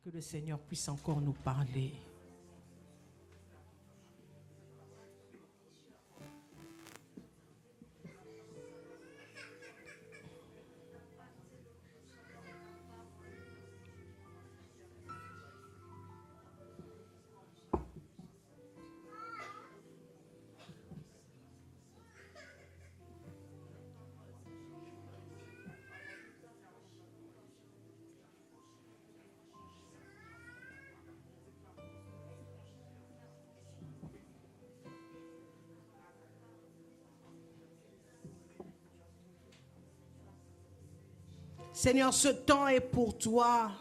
Que le Seigneur puisse encore nous parler. Seigneur, ce temps est pour toi.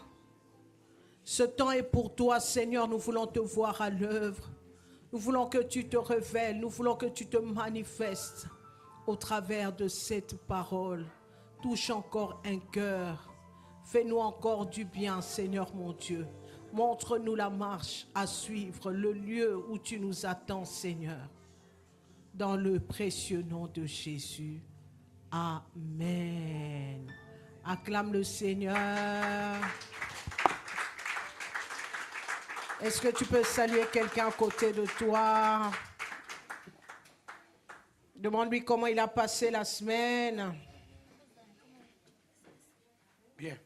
Ce temps est pour toi, Seigneur. Nous voulons te voir à l'œuvre. Nous voulons que tu te révèles. Nous voulons que tu te manifestes au travers de cette parole. Touche encore un cœur. Fais-nous encore du bien, Seigneur mon Dieu. Montre-nous la marche à suivre, le lieu où tu nous attends, Seigneur. Dans le précieux nom de Jésus. Amen. Acclame le Seigneur. Est-ce que tu peux saluer quelqu'un à côté de toi? Demande-lui comment il a passé la semaine. Bien.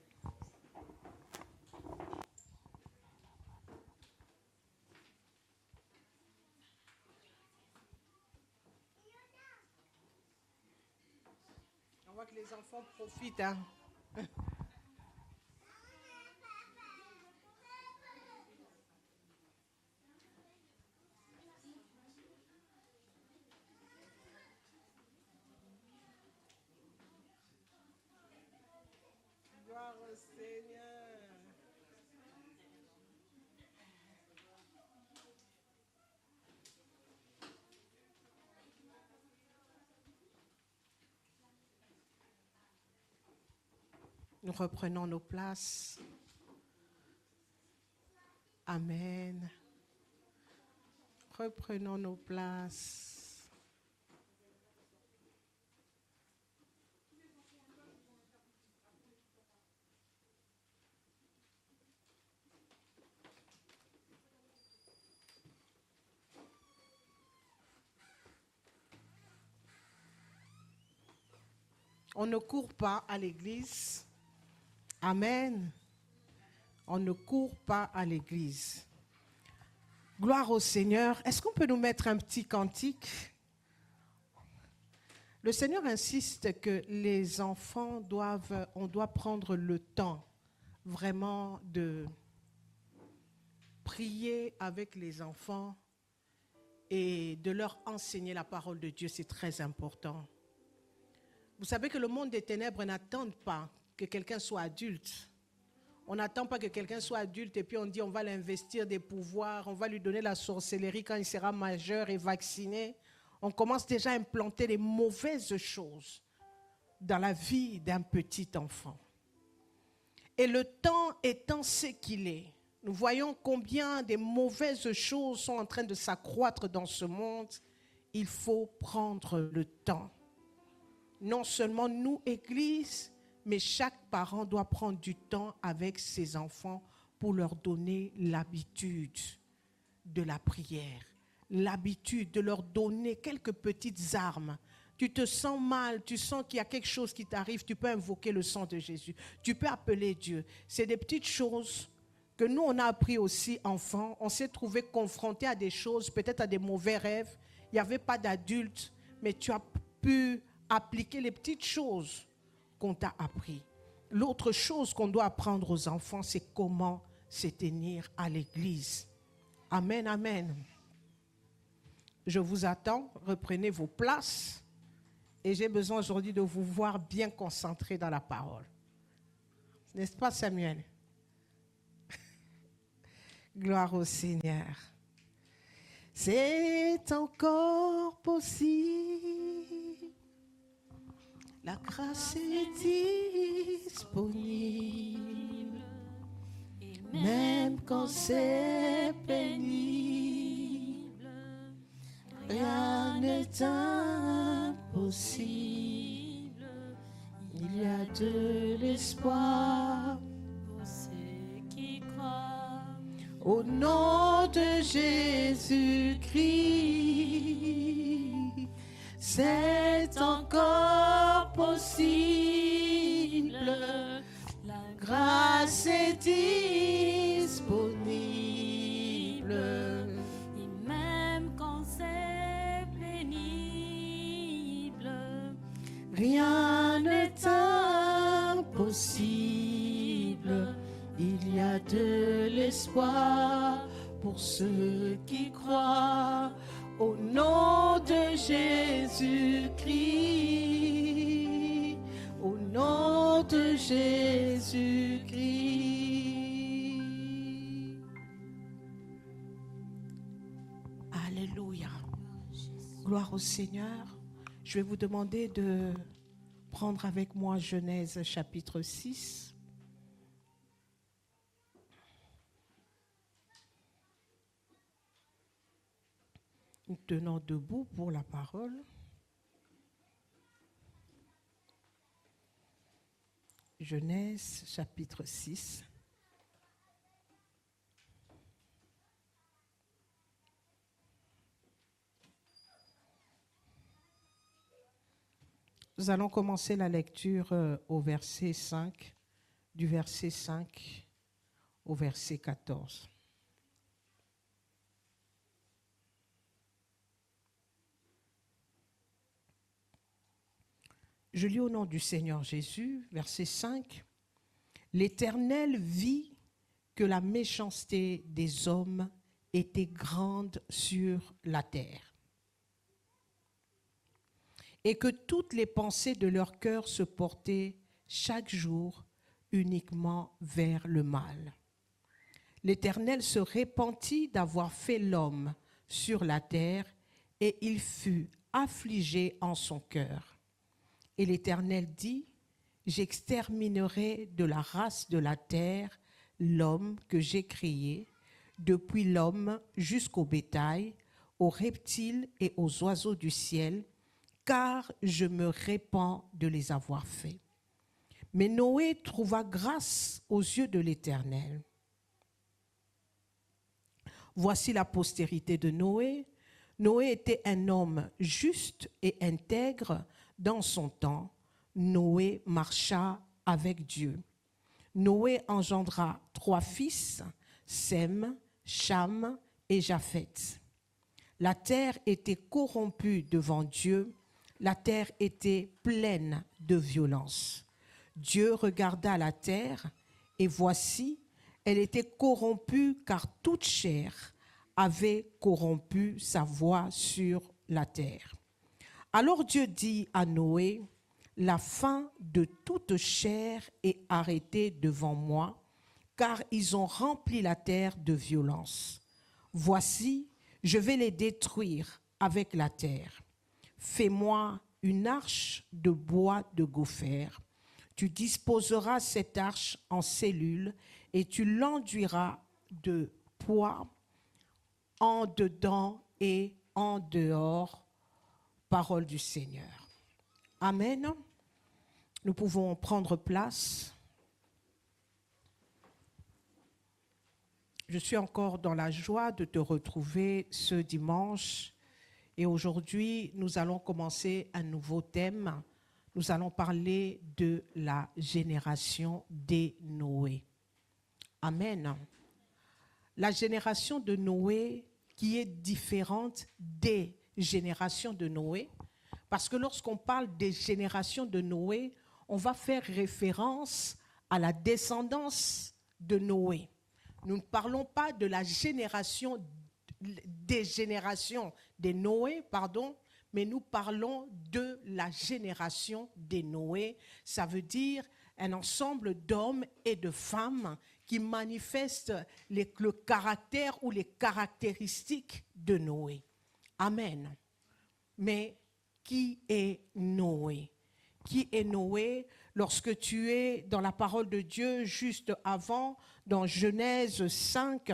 On voit que les enfants profitent, hein? Gloire au Seigneur. Nous reprenons nos places. Amen. Reprenons nos places. On ne court pas à l'église. Amen. On ne court pas à l'église. Gloire au Seigneur. Est-ce qu'on peut nous mettre un petit cantique? Le Seigneur insiste que les enfants on doit prendre le temps vraiment de prier avec les enfants et de leur enseigner la parole de Dieu. C'est très important. Vous savez que le monde des ténèbres n'attend pas que quelqu'un soit adulte. On n'attend pas que quelqu'un soit adulte et puis on dit on va l'investir des pouvoirs, on va lui donner la sorcellerie quand il sera majeur et vacciné. On commence déjà à implanter les mauvaises choses dans la vie d'un petit enfant. Et le temps étant ce qu'il est, nous voyons combien de mauvaises choses sont en train de s'accroître dans ce monde. Il faut prendre le temps. Non seulement nous, Église, mais chaque parent doit prendre du temps avec ses enfants pour leur donner l'habitude de la prière, l'habitude de leur donner quelques petites armes. Tu te sens mal, tu sens qu'il y a quelque chose qui t'arrive, tu peux invoquer le sang de Jésus. Tu peux appeler Dieu. C'est des petites choses que nous, on a appris aussi enfants. On s'est trouvé confronté à des choses, peut-être à des mauvais rêves. Il n'y avait pas d'adulte, mais tu as pu appliquer les petites choses qu'on t'a appris. L'autre chose qu'on doit apprendre aux enfants, c'est comment se tenir à l'église. Amen, amen. Je vous attends, reprenez vos places et j'ai besoin aujourd'hui de vous voir bien concentrés dans la parole. N'est-ce pas, Samuel? Gloire au Seigneur. C'est encore possible. La grâce est disponible, même quand c'est pénible. Rien n'est impossible. Il y a de l'espoir pour ceux qui croient. Au nom de Jésus-Christ, c'est encore possible. La grâce est disponible. Et même quand c'est pénible, Rien n'est impossible. Il y a de l'espoir pour ceux qui croient. Au nom de Jésus-Christ. Au nom de Jésus-Christ. Alléluia. Gloire au Seigneur. Je vais vous demander de prendre avec moi Genèse chapitre 6. Nous tenons debout pour la parole. Genèse chapitre 6. Nous allons commencer la lecture au verset 5, du verset 5 au verset 14. Je lis au nom du Seigneur Jésus, verset 5. L'Éternel vit que la méchanceté des hommes était grande sur la terre, et que toutes les pensées de leur cœur se portaient chaque jour uniquement vers le mal. L'Éternel se repentit d'avoir fait l'homme sur la terre, et il fut affligé en son cœur. Et l'Éternel dit, j'exterminerai de la race de la terre l'homme que j'ai créé, depuis l'homme jusqu'au bétail, aux reptiles et aux oiseaux du ciel, car je me répands de les avoir faits. Mais Noé trouva grâce aux yeux de l'Éternel. Voici la postérité de Noé. Noé était un homme juste et intègre dans son temps. Noé marcha avec Dieu. Noé engendra 3 fils, Sem, Cham et Japheth. La terre était corrompue devant Dieu, la terre était pleine de violence. Dieu regarda la terre, et voici, elle était corrompue, car toute chair avait corrompu sa voie sur la terre. Alors Dieu dit à Noé, la fin de toute chair est arrêtée devant moi, car ils ont rempli la terre de violence. Voici, je vais les détruire avec la terre. Fais-moi une arche de bois de gopher. Tu disposeras cette arche en cellules et tu l'enduiras de poids en dedans et en dehors. Parole du Seigneur. Amen. Nous pouvons prendre place. Je suis encore dans la joie de te retrouver ce dimanche. Et aujourd'hui, nous allons commencer un nouveau thème. Nous allons parler de la génération des Noé. Amen. La génération de Noé qui est différente des générations de Noé. Parce que lorsqu'on parle des générations de Noé, on va faire référence à la descendance de Noé. Nous ne parlons pas de la génération des Noé, mais nous parlons de la génération des Noé. Ça veut dire un ensemble d'hommes et de femmes qui manifestent le caractère ou les caractéristiques de Noé. Amen. Mais qui est Noé? Qui est Noé? Lorsque tu es dans la parole de Dieu, juste avant, dans Genèse 5,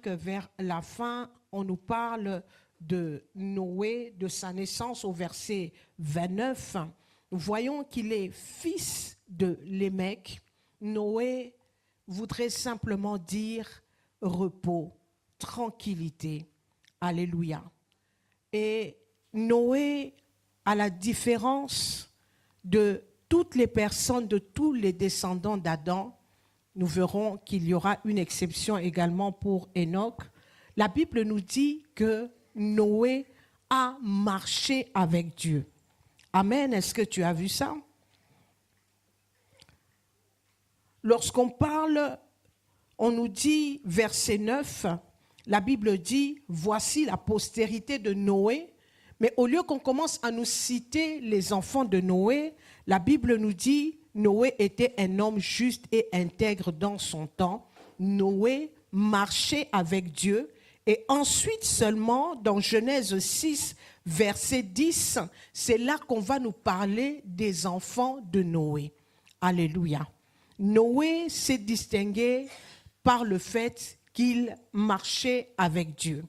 vers la fin, on nous parle de Noé, de sa naissance au verset 29. Nous voyons qu'il est fils de Lémec. Noé voudrait simplement dire repos, tranquillité. Alléluia. Et Noé, à la différence de toutes les personnes, de tous les descendants d'Adam, nous verrons qu'il y aura une exception également pour Enoch. La Bible nous dit que Noé a marché avec Dieu. Amen. Est-ce que tu as vu ça? Lorsqu'on parle, on nous dit, verset 9, la Bible dit, voici la postérité de Noé. Mais au lieu qu'on commence à nous citer les enfants de Noé, la Bible nous dit, Noé était un homme juste et intègre dans son temps. Noé marchait avec Dieu. Et ensuite seulement, dans Genèse 6, verset 10, c'est là qu'on va nous parler des enfants de Noé. Alléluia. Noé s'est distingué par le fait qu'il marchait avec Dieu.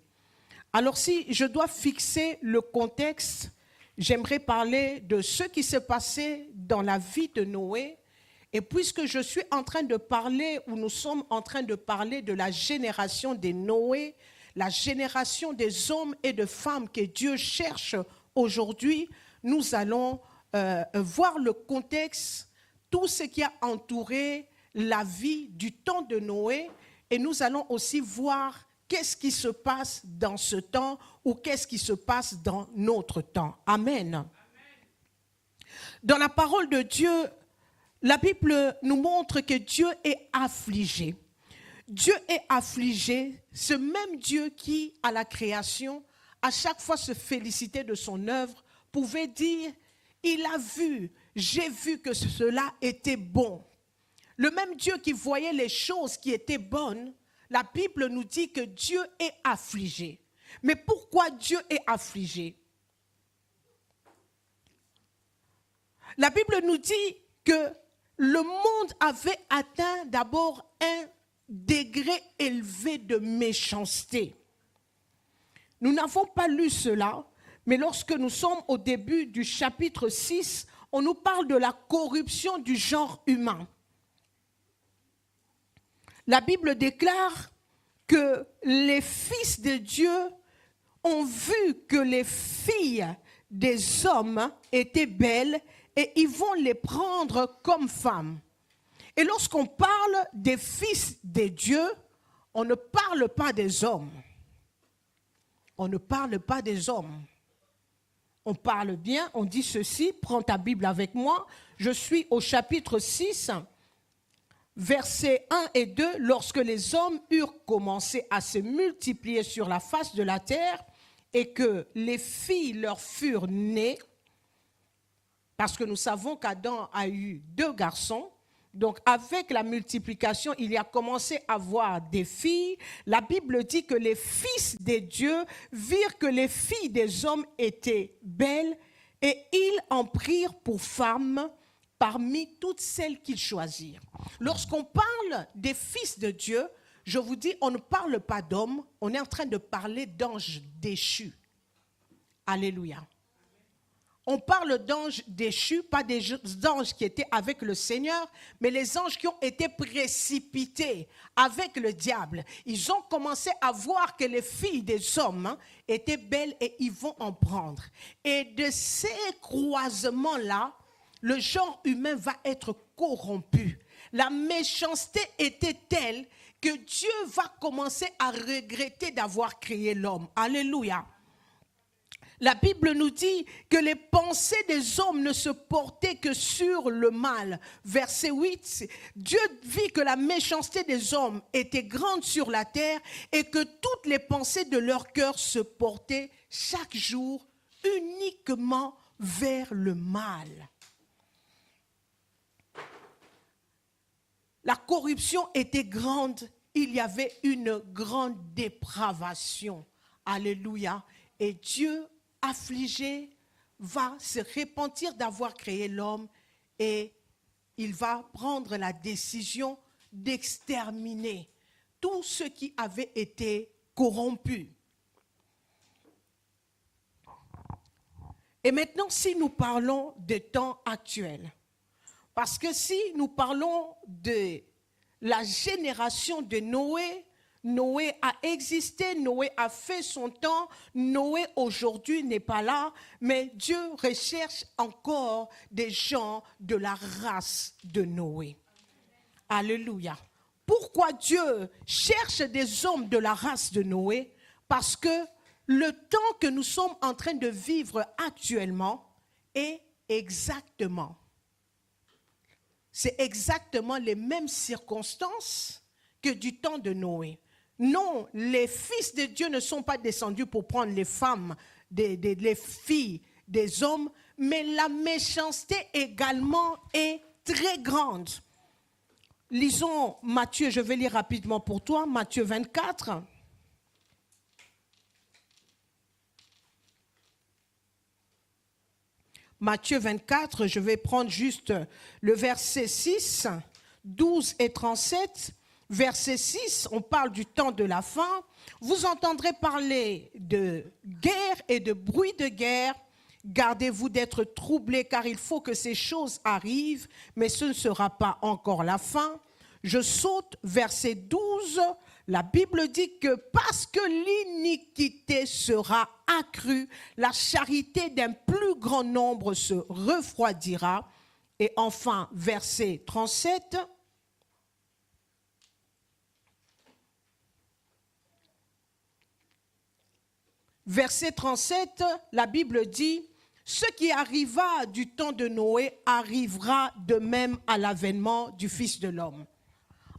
Alors si je dois fixer le contexte, j'aimerais parler de ce qui s'est passé dans la vie de Noé. Et puisque je suis en train de parler, ou nous sommes en train de parler de la génération des Noé, la génération des hommes et de femmes que Dieu cherche aujourd'hui, nous allons voir le contexte, tout ce qui a entouré la vie du temps de Noé, et nous allons aussi voir qu'est-ce qui se passe dans ce temps ou qu'est-ce qui se passe dans notre temps. Amen. Dans la parole de Dieu, la Bible nous montre que Dieu est affligé. Dieu est affligé, ce même Dieu qui, à la création, à chaque fois se félicitait de son œuvre, pouvait dire, il a vu, j'ai vu que cela était bon. Le même Dieu qui voyait les choses qui étaient bonnes, la Bible nous dit que Dieu est affligé. Mais pourquoi Dieu est affligé? La Bible nous dit que le monde avait atteint d'abord un degré élevé de méchanceté. Nous n'avons pas lu cela, mais lorsque nous sommes au début du chapitre 6, on nous parle de la corruption du genre humain. La Bible déclare que les fils de Dieu ont vu que les filles des hommes étaient belles et ils vont les prendre comme femmes. Et lorsqu'on parle des fils de Dieu, on ne parle pas des hommes. On ne parle pas des hommes. On parle bien, on dit ceci, prends ta Bible avec moi, je suis au chapitre 6, versets 1 et 2, lorsque les hommes eurent commencé à se multiplier sur la face de la terre et que les filles leur furent nées, parce que nous savons qu'Adam a eu 2 garçons, donc avec la multiplication, il a commencé à avoir des filles. La Bible dit que les fils de Dieu virent que les filles des hommes étaient belles et ils en prirent pour femmes parmi toutes celles qu'ils choisirent. Lorsqu'on parle des fils de Dieu, je vous dis, on ne parle pas d'hommes, on est en train de parler d'anges déchus. Alléluia. On parle d'anges déchus, pas des anges qui étaient avec le Seigneur, mais les anges qui ont été précipités avec le diable. Ils ont commencé à voir que les filles des hommes étaient belles et ils vont en prendre. Et de ces croisements-là, le genre humain va être corrompu. La méchanceté était telle que Dieu va commencer à regretter d'avoir créé l'homme. Alléluia. La Bible nous dit que les pensées des hommes ne se portaient que sur le mal. Verset 8, Dieu vit que la méchanceté des hommes était grande sur la terre et que toutes les pensées de leur cœur se portaient chaque jour uniquement vers le mal. La corruption était grande, il y avait une grande dépravation. Alléluia. Et Dieu affligé va se repentir d'avoir créé l'homme et il va prendre la décision d'exterminer tout ce qui avait été corrompu. Et maintenant, si nous parlons des temps actuels, parce que si nous parlons de la génération de Noé, Noé a existé, Noé a fait son temps, Noé aujourd'hui n'est pas là, mais Dieu recherche encore des gens de la race de Noé. Alléluia. Pourquoi Dieu cherche des hommes de la race de Noé? Parce que le temps que nous sommes en train de vivre actuellement est c'est exactement les mêmes circonstances que du temps de Noé. Non, les fils de Dieu ne sont pas descendus pour prendre les femmes, les filles des hommes, mais la méchanceté également est très grande. Lisons Matthieu, je vais lire rapidement pour toi, Matthieu 24. Matthieu 24, je vais prendre juste le verset 6, 12 et 37. Verset 6, on parle du temps de la fin. Vous entendrez parler de guerre et de bruit de guerre. Gardez-vous d'être troublés, car il faut que ces choses arrivent, mais ce ne sera pas encore la fin. Je saute, verset 12. La Bible dit que parce que l'iniquité sera accrue, la charité d'un plus grand nombre se refroidira. Et enfin, verset 37. Verset 37, la Bible dit, « Ce qui arriva du temps de Noé arrivera de même à l'avènement du Fils de l'homme. »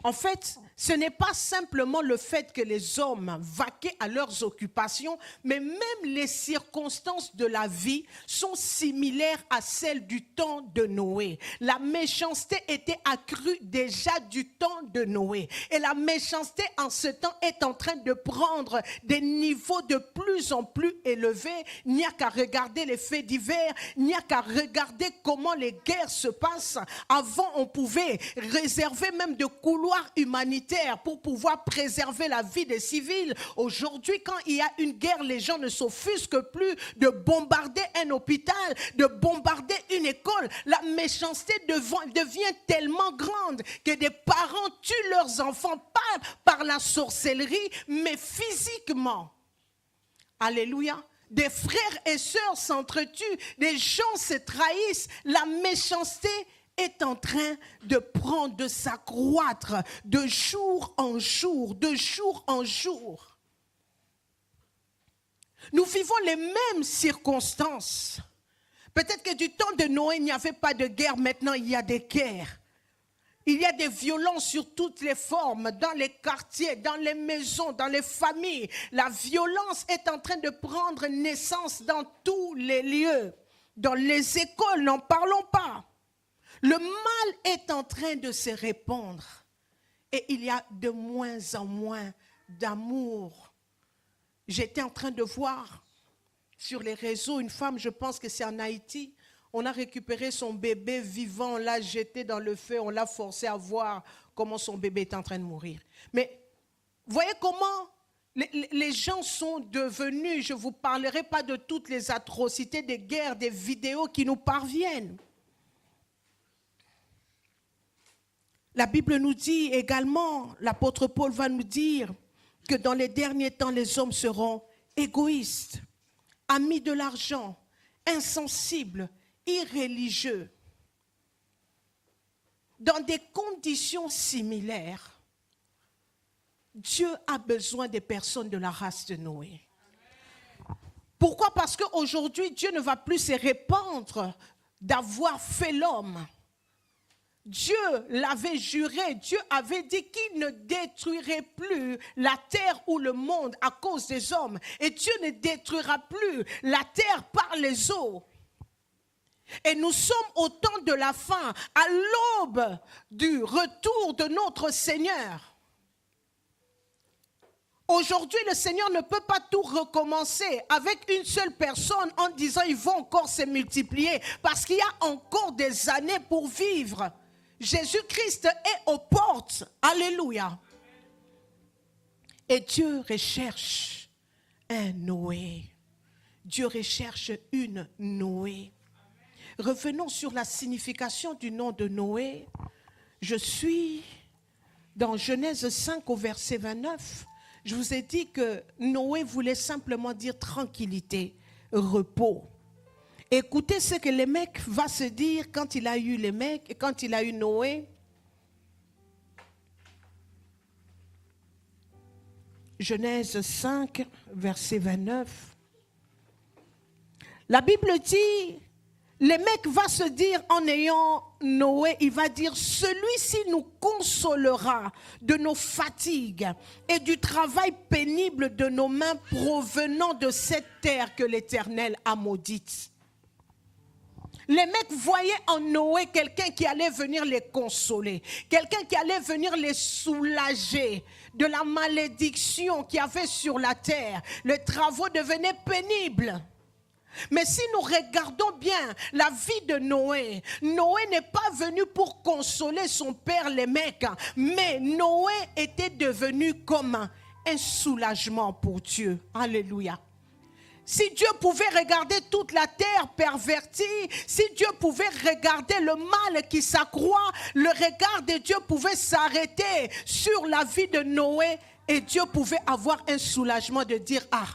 En fait, ce n'est pas simplement le fait que les hommes vaquaient à leurs occupations, mais même les circonstances de la vie sont similaires à celles du temps de Noé. La méchanceté était accrue déjà du temps de Noé. Et la méchanceté en ce temps est en train de prendre des niveaux de plus en plus élevés. Il n'y a qu'à regarder les faits divers, il n'y a qu'à regarder comment les guerres se passent. Avant, on pouvait réserver même de couloirs humanitaires pour pouvoir préserver la vie des civils. Aujourd'hui, quand il y a une guerre, les gens ne s'offusquent plus de bombarder un hôpital, de bombarder une école. La méchanceté devient tellement grande que des parents tuent leurs enfants pas par la sorcellerie, mais physiquement. Alléluia. Des frères et sœurs s'entretuent, des gens se trahissent. La méchanceté est en train de prendre, de s'accroître de jour en jour, de jour en jour. Nous vivons les mêmes circonstances. Peut-être que du temps de Noé, il n'y avait pas de guerre, maintenant il y a des guerres. Il y a des violences sur toutes les formes, dans les quartiers, dans les maisons, dans les familles. La violence est en train de prendre naissance dans tous les lieux. Dans les écoles, n'en parlons pas. Le mal est en train de se répandre et il y a de moins en moins d'amour. J'étais en train de voir sur les réseaux une femme, je pense que c'est en Haïti, on a récupéré son bébé vivant, on l'a jeté dans le feu, on l'a forcé à voir comment son bébé est en train de mourir. Mais voyez comment les gens sont devenus, je ne vous parlerai pas de toutes les atrocités des guerres, des vidéos qui nous parviennent. La Bible nous dit également, l'apôtre Paul va nous dire que dans les derniers temps, les hommes seront égoïstes, amis de l'argent, insensibles, irréligieux. Dans des conditions similaires, Dieu a besoin des personnes de la race de Noé. Pourquoi? Parce qu'aujourd'hui, Dieu ne va plus se répandre d'avoir fait l'homme. Dieu l'avait juré, Dieu avait dit qu'il ne détruirait plus la terre ou le monde à cause des hommes. Et Dieu ne détruira plus la terre par les eaux. Et nous sommes au temps de la fin, à l'aube du retour de notre Seigneur. Aujourd'hui, le Seigneur ne peut pas tout recommencer avec une seule personne en disant ils vont encore se multiplier parce qu'il y a encore des années pour vivre. Jésus-Christ est aux portes. Alléluia. Et Dieu recherche un Noé. Dieu recherche une Noé. Revenons sur la signification du nom de Noé. Je suis Dans Genèse 5 au verset 29, je vous ai dit que Noé voulait simplement dire tranquillité, repos. Écoutez ce que les mecs va se dire quand il a eu les mecs et quand il a eu Noé. Genèse 5, verset 29. La Bible dit, les mecs va se dire en ayant Noé, il va dire, celui-ci nous consolera de nos fatigues et du travail pénible de nos mains provenant de cette terre que l'Éternel a maudite. Les mecs voyaient en Noé quelqu'un qui allait venir les consoler, quelqu'un qui allait venir les soulager de la malédiction qu'il y avait sur la terre. Les travaux devenaient pénibles. Mais si nous regardons bien la vie de Noé, Noé n'est pas venu pour consoler son père les mecs, mais Noé était devenu comme un soulagement pour Dieu. Alléluia. Si Dieu pouvait regarder toute la terre pervertie, si Dieu pouvait regarder le mal qui s'accroît, le regard de Dieu pouvait s'arrêter sur la vie de Noé et Dieu pouvait avoir un soulagement de dire, ah,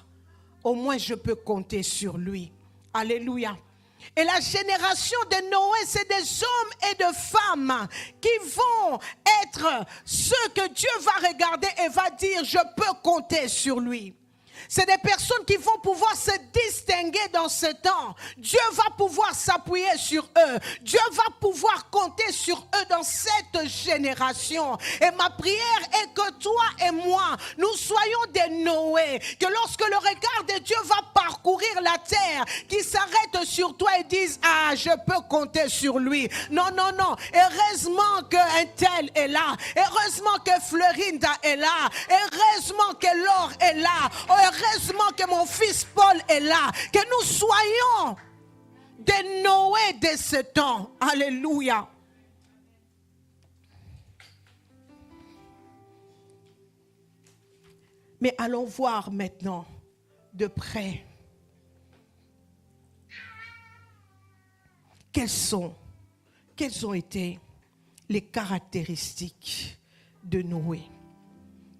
au moins je peux compter sur lui. Alléluia. Et la génération de Noé, c'est des hommes et de femmes qui vont être ceux que Dieu va regarder et va dire, je peux compter sur lui. C'est des personnes qui vont pouvoir se distinguer dans ce temps. Dieu va pouvoir s'appuyer sur eux. Dieu va pouvoir compter sur eux dans cette génération. Et ma prière est que toi et moi, nous soyons des Noé. Que lorsque le regard de Dieu va parcourir la terre, qu'il s'arrête sur toi et dise, ah, je peux compter sur lui. Non, non, non. Heureusement qu'un tel est là. Heureusement que Fleurinda est là. Heureusement que Laure est là. Heureusement que mon fils Paul est là. Que nous soyons des Noé de ce temps. Alléluia. Mais allons voir maintenant de près quelles ont été les caractéristiques de Noé.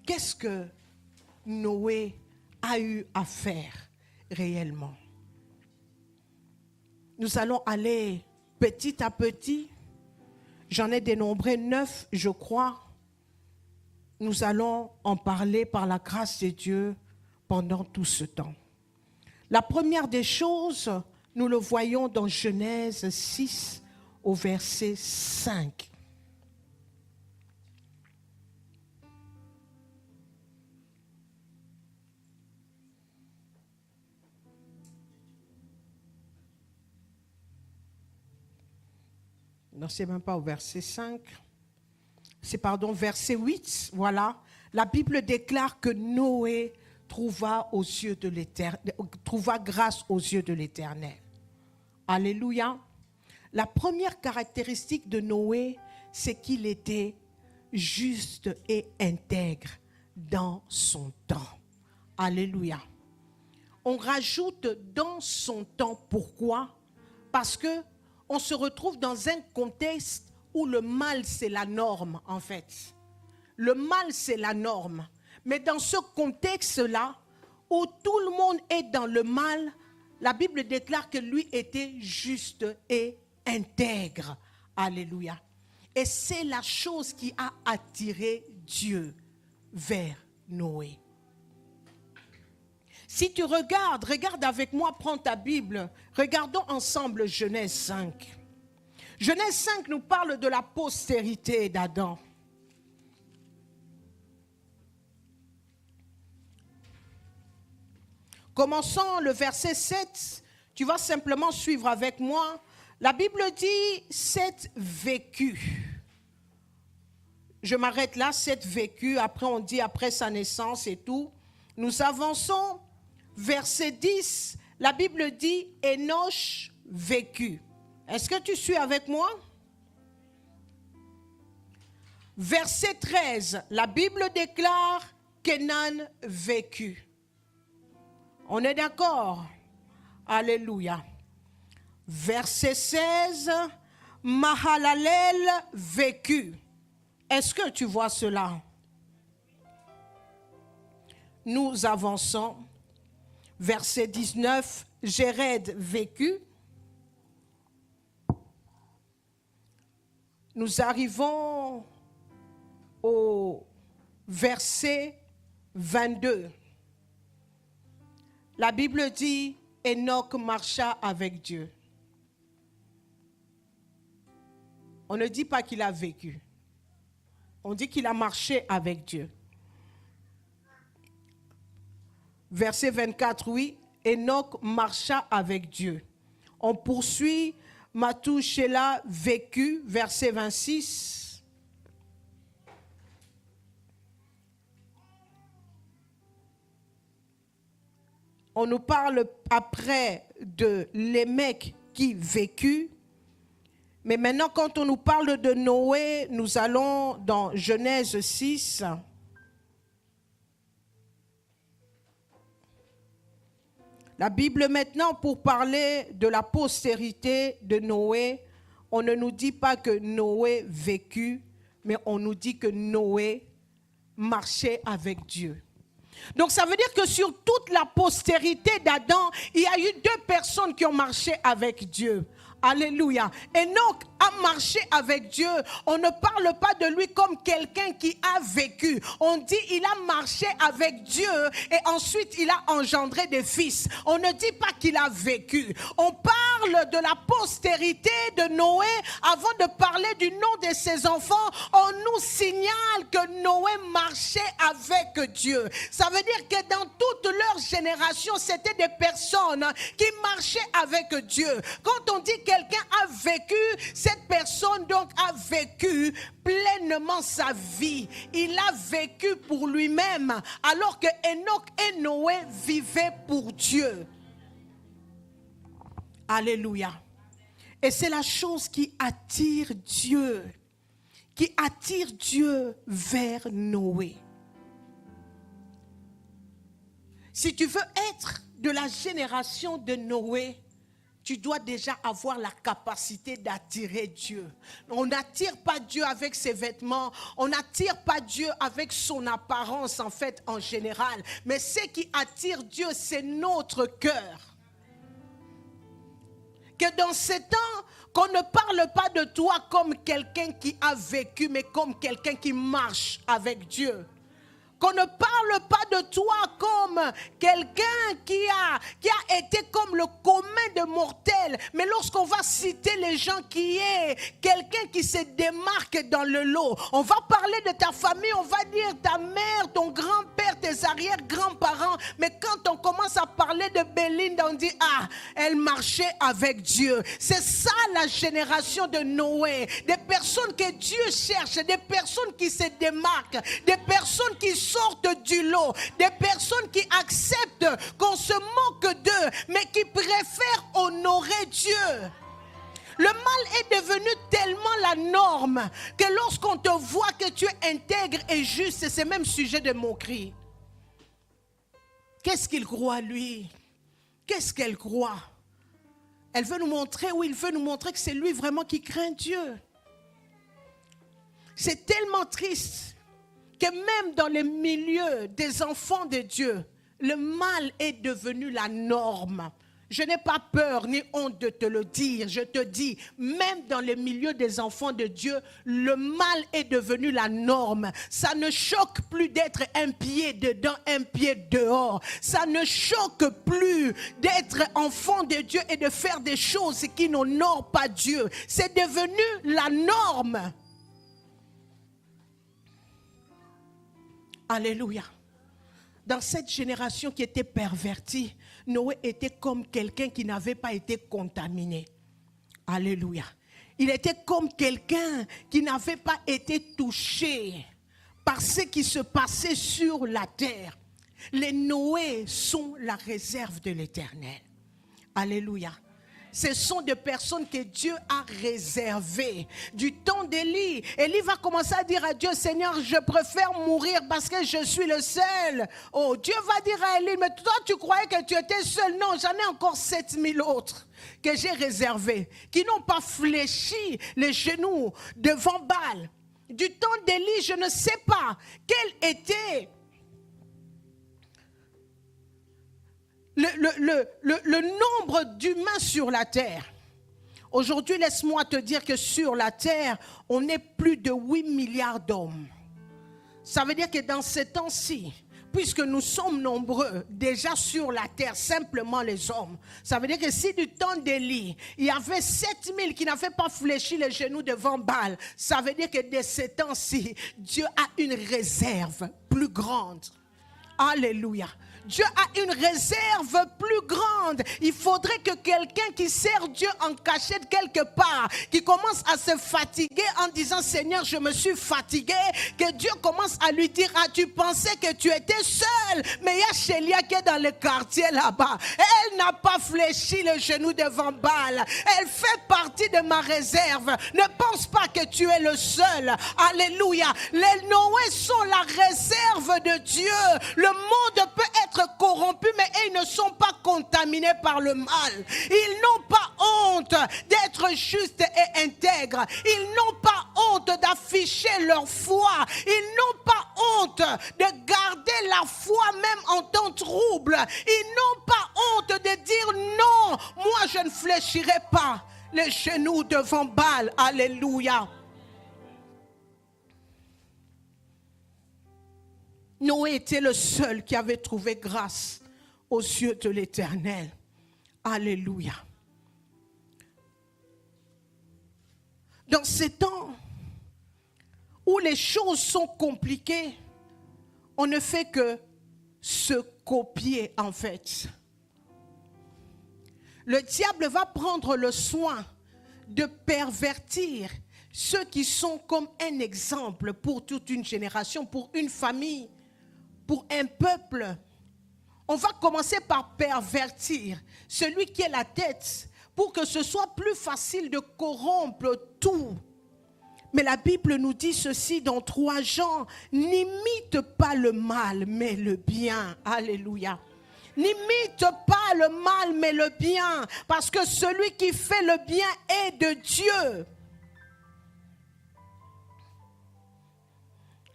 Qu'est-ce que Noé a eu à faire réellement? Nous allons aller petit à petit. J'en ai dénombré 9, je crois. Nous allons en parler par la grâce de Dieu pendant tout ce temps. La première des choses, nous le voyons dans Genèse 6 au verset 5. Non, c'est même pas au verset 5. C'est, verset 8. Voilà. La Bible déclare que Noé trouva grâce aux yeux de l'Éternel. Alléluia. La première caractéristique de Noé, c'est qu'il était juste et intègre dans son temps. Alléluia. On rajoute dans son temps. Pourquoi? Parce que on se retrouve dans un contexte où le mal, c'est la norme, en fait. Le mal, c'est la norme. Mais dans ce contexte-là, où tout le monde est dans le mal, la Bible déclare que lui était juste et intègre. Alléluia. Et c'est la chose qui a attiré Dieu vers Noé. Si tu regarde avec moi, prends ta Bible, regardons ensemble Genèse 5. Genèse 5 nous parle de la postérité d'Adam. Commençons le verset 7, tu vas simplement suivre avec moi. La Bible dit 7 vécut. Je m'arrête là, 7 vécut, après on dit après sa naissance et tout. Nous avançons. Verset 10, la Bible dit Enoch vécut. Est-ce que tu suis avec moi? Verset 13, la Bible déclare qu'Enan vécut. On est d'accord? Alléluia. Verset 16, Mahalalel vécut. Est-ce que tu vois cela? Nous avançons. Verset 19, Jéred vécut. Nous arrivons au verset 22. La Bible dit, Enoch marcha avec Dieu. On ne dit pas qu'il a vécu. On dit qu'il a marché avec Dieu. Verset 24, oui, Enoch marcha avec Dieu. On poursuit, Mathushéla vécut, verset 26. On nous parle après de Lémec qui vécut. Mais maintenant, quand on nous parle de Noé, nous allons dans Genèse 6. La Bible maintenant, pour parler de la postérité de Noé, on ne nous dit pas que Noé vécut, mais on nous dit que Noé marchait avec Dieu. Donc ça veut dire que sur toute la postérité d'Adam, il y a eu 2 personnes qui ont marché avec Dieu. Alléluia. Enoch a marché avec Dieu. On ne parle pas de lui comme quelqu'un qui a vécu. On dit il a marché avec Dieu et ensuite il a engendré des fils. On ne dit pas qu'il a vécu. On parle de la postérité de Noé. Avant de parler du nom de ses enfants, on nous signale que Noé marchait avec Dieu. Ça veut dire que dans toute leur génération, c'était des personnes qui marchaient avec Dieu. Quand on dit quelqu'un a vécu, cette personne donc a vécu pleinement sa vie. Il a vécu pour lui-même, alors que Enoch et Noé vivaient pour Dieu. Alléluia. Et c'est la chose qui attire Dieu vers Noé. Si tu veux être de la génération de Noé, tu dois déjà avoir la capacité d'attirer Dieu. On n'attire pas Dieu avec ses vêtements, on n'attire pas Dieu avec son apparence en fait en général. Mais ce qui attire Dieu, c'est notre cœur. Que dans ces temps, qu'on ne parle pas de toi comme quelqu'un qui a vécu, mais comme quelqu'un qui marche avec Dieu. Qu'on ne parle pas de toi comme quelqu'un qui a été comme le commun des mortels. Mais lorsqu'on va citer les gens qui est quelqu'un qui se démarque dans le lot, on va parler de ta famille, on va dire ta mère, ton grand-père, tes arrière-grands-parents. Mais quand on commence à parler de Belinda, on dit, ah, elle marchait avec Dieu. C'est ça la génération de Noé. Des personnes que Dieu cherche, des personnes qui se démarquent, des personnes qui sortent du lot, des personnes qui acceptent qu'on se moque d'eux, mais qui préfèrent honorer Dieu. Le mal est devenu tellement la norme que lorsqu'on te voit que tu es intègre et juste, c'est même sujet de moquerie. Qu'est-ce qu'il croit lui? Qu'est-ce qu'elle croit? Elle veut nous montrer, oui, il veut nous montrer que c'est lui vraiment qui craint Dieu. C'est tellement triste que même dans les milieux des enfants de Dieu, le mal est devenu la norme. Je n'ai pas peur ni honte de te le dire. Je te dis, même dans les milieux des enfants de Dieu, le mal est devenu la norme. Ça ne choque plus d'être un pied dedans, un pied dehors. Ça ne choque plus d'être enfant de Dieu et de faire des choses qui n'honorent pas Dieu. C'est devenu la norme. Alléluia. Dans cette génération qui était pervertie, Noé était comme quelqu'un qui n'avait pas été contaminé. Alléluia. Il était comme quelqu'un qui n'avait pas été touché par ce qui se passait sur la terre. Les Noé sont la réserve de l'Éternel. Alléluia. Ce sont des personnes que Dieu a réservées. Du temps d'Élie, Élie va commencer à dire à Dieu, Seigneur, je préfère mourir parce que je suis le seul. Oh, Dieu va dire à Élie, mais toi tu croyais que tu étais seul. Non, j'en ai encore 7000 autres que j'ai réservés, qui n'ont pas fléchi les genoux devant Baal. du temps d'Élie, je ne sais pas quel était le nombre d'humains sur la terre. Aujourd'hui, laisse-moi te dire que sur la terre, on est plus de 8 milliards d'hommes. Ça veut dire que dans ces temps-ci, puisque nous sommes nombreux déjà sur la terre, simplement les hommes, ça veut dire que si du temps d'Élie, il y avait 7000 qui n'avaient pas fléchi les genoux devant Baal, ça veut dire que de ces temps-ci, Dieu a une réserve plus grande. Alléluia. Dieu a une réserve plus grande. Il faudrait que quelqu'un qui sert Dieu en cachette quelque part, qui commence à se fatiguer en disant Seigneur, je me suis fatigué, que Dieu commence à lui dire, ah, tu pensais que tu étais seul, mais il y a Chélia qui est dans le quartier là-bas. Elle n'a pas fléchi le genou devant Baal. Elle fait partie de ma réserve. Ne pense pas que tu es le seul. Alléluia. Les Noé sont la réserve de Dieu. Le monde peut être corrompus, mais ils ne sont pas contaminés par le mal. Ils n'ont pas honte d'être justes et intègres. Ils n'ont pas honte d'afficher leur foi. Ils n'ont pas honte de garder la foi même en temps trouble. Ils n'ont pas honte de dire non, moi je ne fléchirai pas les genoux devant Baal. Alléluia. Noé était le seul qui avait trouvé grâce aux yeux de l'Éternel. Alléluia. Dans ces temps où les choses sont compliquées, on ne fait que se copier en fait. Le diable va prendre le soin de pervertir ceux qui sont comme un exemple pour toute une génération, pour une famille, pour un peuple. On va commencer par pervertir celui qui est la tête pour que ce soit plus facile de corrompre tout. Mais la Bible nous dit ceci dans 3 Jean, n'imite pas le mal mais le bien. Alléluia. N'imite pas le mal mais le bien, parce que celui qui fait le bien est de Dieu.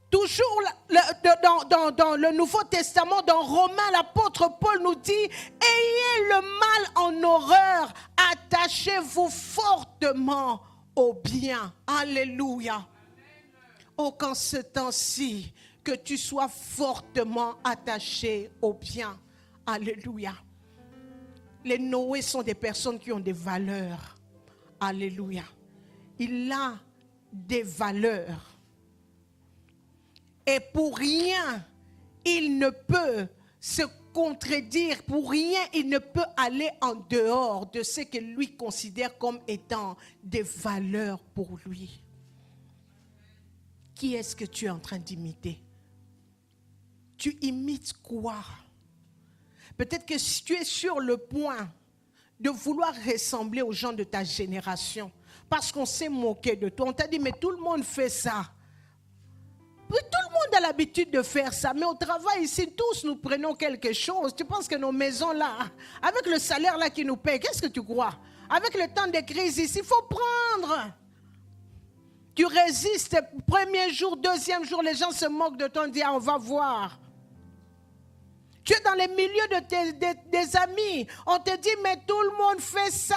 Toujours dans le Nouveau Testament, dans Romains, l'apôtre Paul nous dit « Ayez le mal en horreur, attachez-vous fortement au bien. » Alléluia. Oh, qu'en ce temps-ci, que tu sois fortement attaché au bien. Alléluia. Les Noé sont des personnes qui ont des valeurs. Alléluia. Il a des valeurs. Et pour rien, il ne peut se contredire, pour rien, il ne peut aller en dehors de ce que lui considère comme étant des valeurs pour lui. Qui est-ce que tu es en train d'imiter? Tu imites quoi? Peut-être que si tu es sur le point de vouloir ressembler aux gens de ta génération, parce qu'on s'est moqué de toi, on t'a dit, mais tout le monde fait ça. Tout le monde a l'habitude de faire ça, mais au travail ici, tous nous prenons quelque chose. Tu penses que nos maisons là, avec le salaire là qui nous paye, qu'est-ce que tu crois? Avec le temps de crise ici, il faut prendre. Tu résistes, premier jour, deuxième jour, les gens se moquent de toi, on dit, ah, on va voir. Tu es dans les milieux de des amis, on te dit, mais tout le monde fait ça.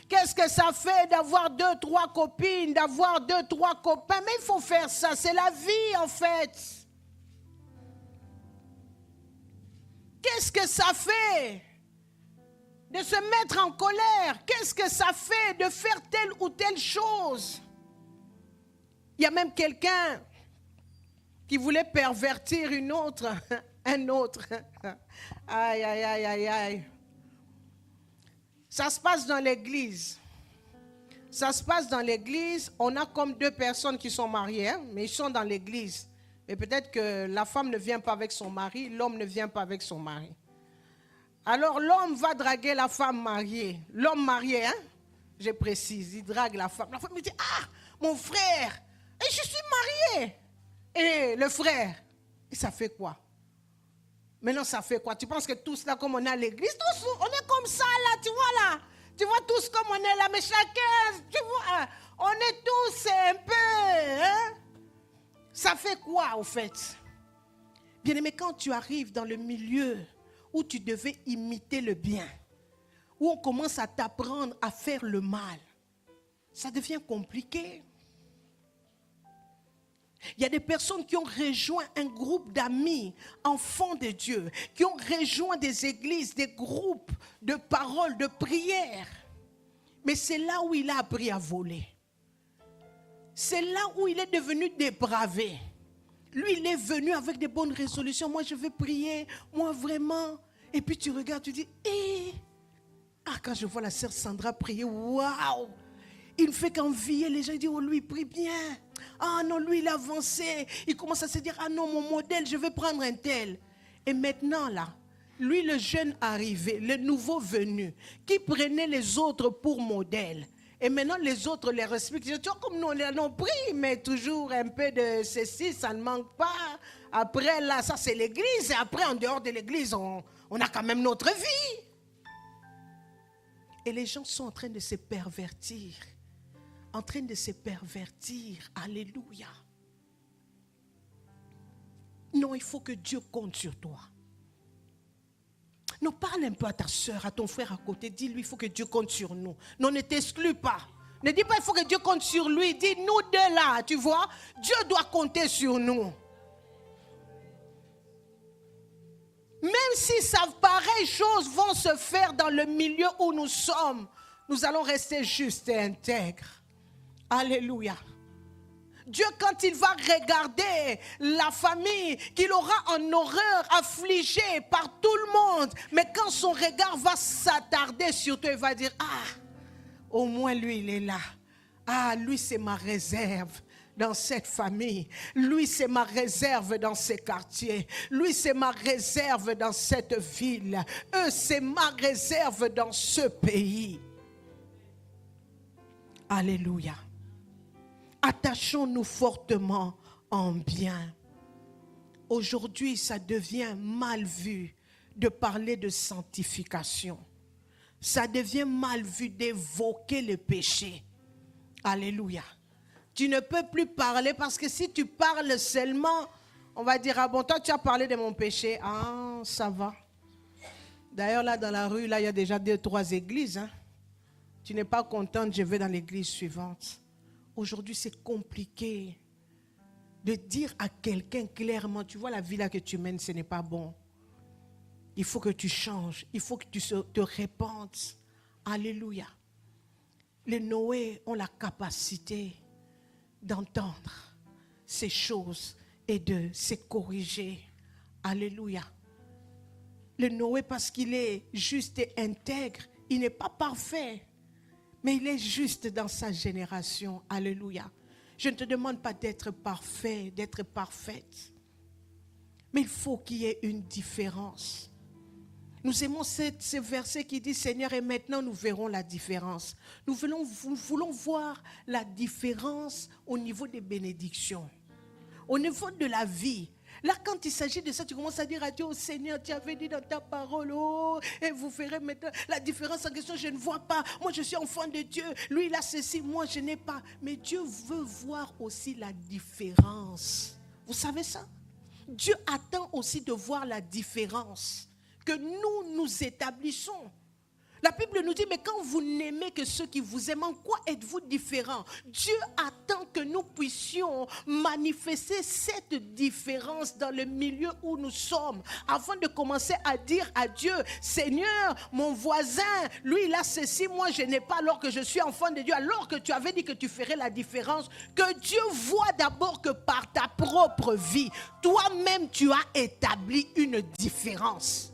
Qu'est-ce que ça fait d'avoir 2, 3 copines, d'avoir 2, 3 copains? Mais il faut faire ça, c'est la vie en fait. Qu'est-ce que ça fait de se mettre en colère? Qu'est-ce que ça fait de faire telle ou telle chose? Il y a même quelqu'un qui voulait pervertir un autre. Aïe, aïe, aïe, aïe, aïe. Ça se passe dans l'église. Ça se passe dans l'église. On a comme 2 personnes qui sont mariées, hein, mais ils sont dans l'église. Mais peut-être que la femme ne vient pas avec son mari, l'homme ne vient pas avec son mari. Alors l'homme va draguer la femme mariée. L'homme marié, hein, je précise, il drague la femme. La femme me dit, ah, mon frère, et je suis mariée. Et le frère, et ça fait quoi? Maintenant, ça fait quoi? Tu penses que tous là, comme on est à l'église, tous, on est comme ça là, tu vois là. Tu vois tous comme on est là, mais chacun, tu vois, on est tous un peu, hein? Ça fait quoi, au fait? Bien-aimé, quand tu arrives dans le milieu où tu devais imiter le bien, où on commence à t'apprendre à faire le mal, ça devient compliqué. Il y a des personnes qui ont rejoint un groupe d'amis, enfants de Dieu, qui ont rejoint des églises, des groupes de paroles, de prières. Mais c'est là où il a appris à voler. C'est là où il est devenu dépravé. Lui, il est venu avec des bonnes résolutions. Moi, je vais prier. Moi, vraiment. Et puis, tu regardes, tu dis, quand je vois la sœur Sandra prier, waouh! Il ne fait qu'envier les gens. Il dit, oh, lui, il prie bien. Ah non, lui, il a avancé. Il commence à se dire, ah non, mon modèle, je vais prendre un tel. Et maintenant, là, lui, le jeune arrivé, le nouveau venu, qui prenait les autres pour modèle. Et maintenant, les autres les respectent. Tu vois, comme nous, on en prie, mais toujours un peu de ceci, ça ne manque pas. Après, là, ça, c'est l'église. Et après, en dehors de l'église, on a quand même notre vie. Et les gens sont en train de se pervertir. En train de se pervertir. Alléluia. Non, il faut que Dieu compte sur toi. Non, parle un peu à ta soeur, à ton frère à côté. Dis-lui, il faut que Dieu compte sur nous. Non, ne t'exclus pas. Ne dis pas, il faut que Dieu compte sur lui. Dis, nous deux là, tu vois, Dieu doit compter sur nous. Même si ça, pareilles choses vont se faire dans le milieu où nous sommes, nous allons rester justes et intègres. Alléluia. Dieu, quand il va regarder la famille qu'il aura en horreur, affligée par tout le monde, mais quand son regard va s'attarder sur toi, il va dire, au moins lui, il est là. Lui, c'est ma réserve dans cette famille. Lui, c'est ma réserve dans ces quartiers. Lui, c'est ma réserve dans cette ville. Eux, c'est ma réserve dans ce pays. Alléluia. Attachons-nous fortement en bien. Aujourd'hui, ça devient mal vu de parler de sanctification. Ça devient mal vu d'évoquer le péché. Alléluia. Tu ne peux plus parler parce que si tu parles seulement, on va dire, ah bon, toi tu as parlé de mon péché. Ah, ça va. D'ailleurs, là dans la rue, là il y a déjà 2-3 églises. Tu n'es pas contente, je vais dans l'église suivante. Aujourd'hui, c'est compliqué de dire à quelqu'un clairement, tu vois la vie là que tu mènes, ce n'est pas bon. Il faut que tu changes, il faut que tu te répandes. Alléluia. Les Noé ont la capacité d'entendre ces choses et de se corriger. Alléluia. Le Noé, parce qu'il est juste et intègre, il n'est pas parfait. Mais il est juste dans sa génération. Alléluia. Je ne te demande pas d'être parfait, d'être parfaite. Mais il faut qu'il y ait une différence. Nous aimons ce verset qui dit, Seigneur, et maintenant nous verrons la différence. Nous voulons voir la différence au niveau des bénédictions, au niveau de la vie. Là, quand il s'agit de ça, tu commences à dire à Dieu, oh Seigneur, tu avais dit dans ta parole, oh, et vous verrez maintenant la différence en question, je ne vois pas. Moi, je suis enfant de Dieu. Lui, il a ceci, moi, je n'ai pas. Mais Dieu veut voir aussi la différence. Vous savez ça? Dieu attend aussi de voir la différence que nous établissons. La Bible nous dit, mais quand vous n'aimez que ceux qui vous aiment, en quoi êtes-vous différents? Dieu attend que nous puissions manifester cette différence dans le milieu où nous sommes, afin de commencer à dire à Dieu, Seigneur, mon voisin, lui il a ceci, moi je n'ai pas, alors que je suis enfant de Dieu, alors que tu avais dit que tu ferais la différence. Que Dieu voit d'abord que par ta propre vie, toi-même tu as établi une différence.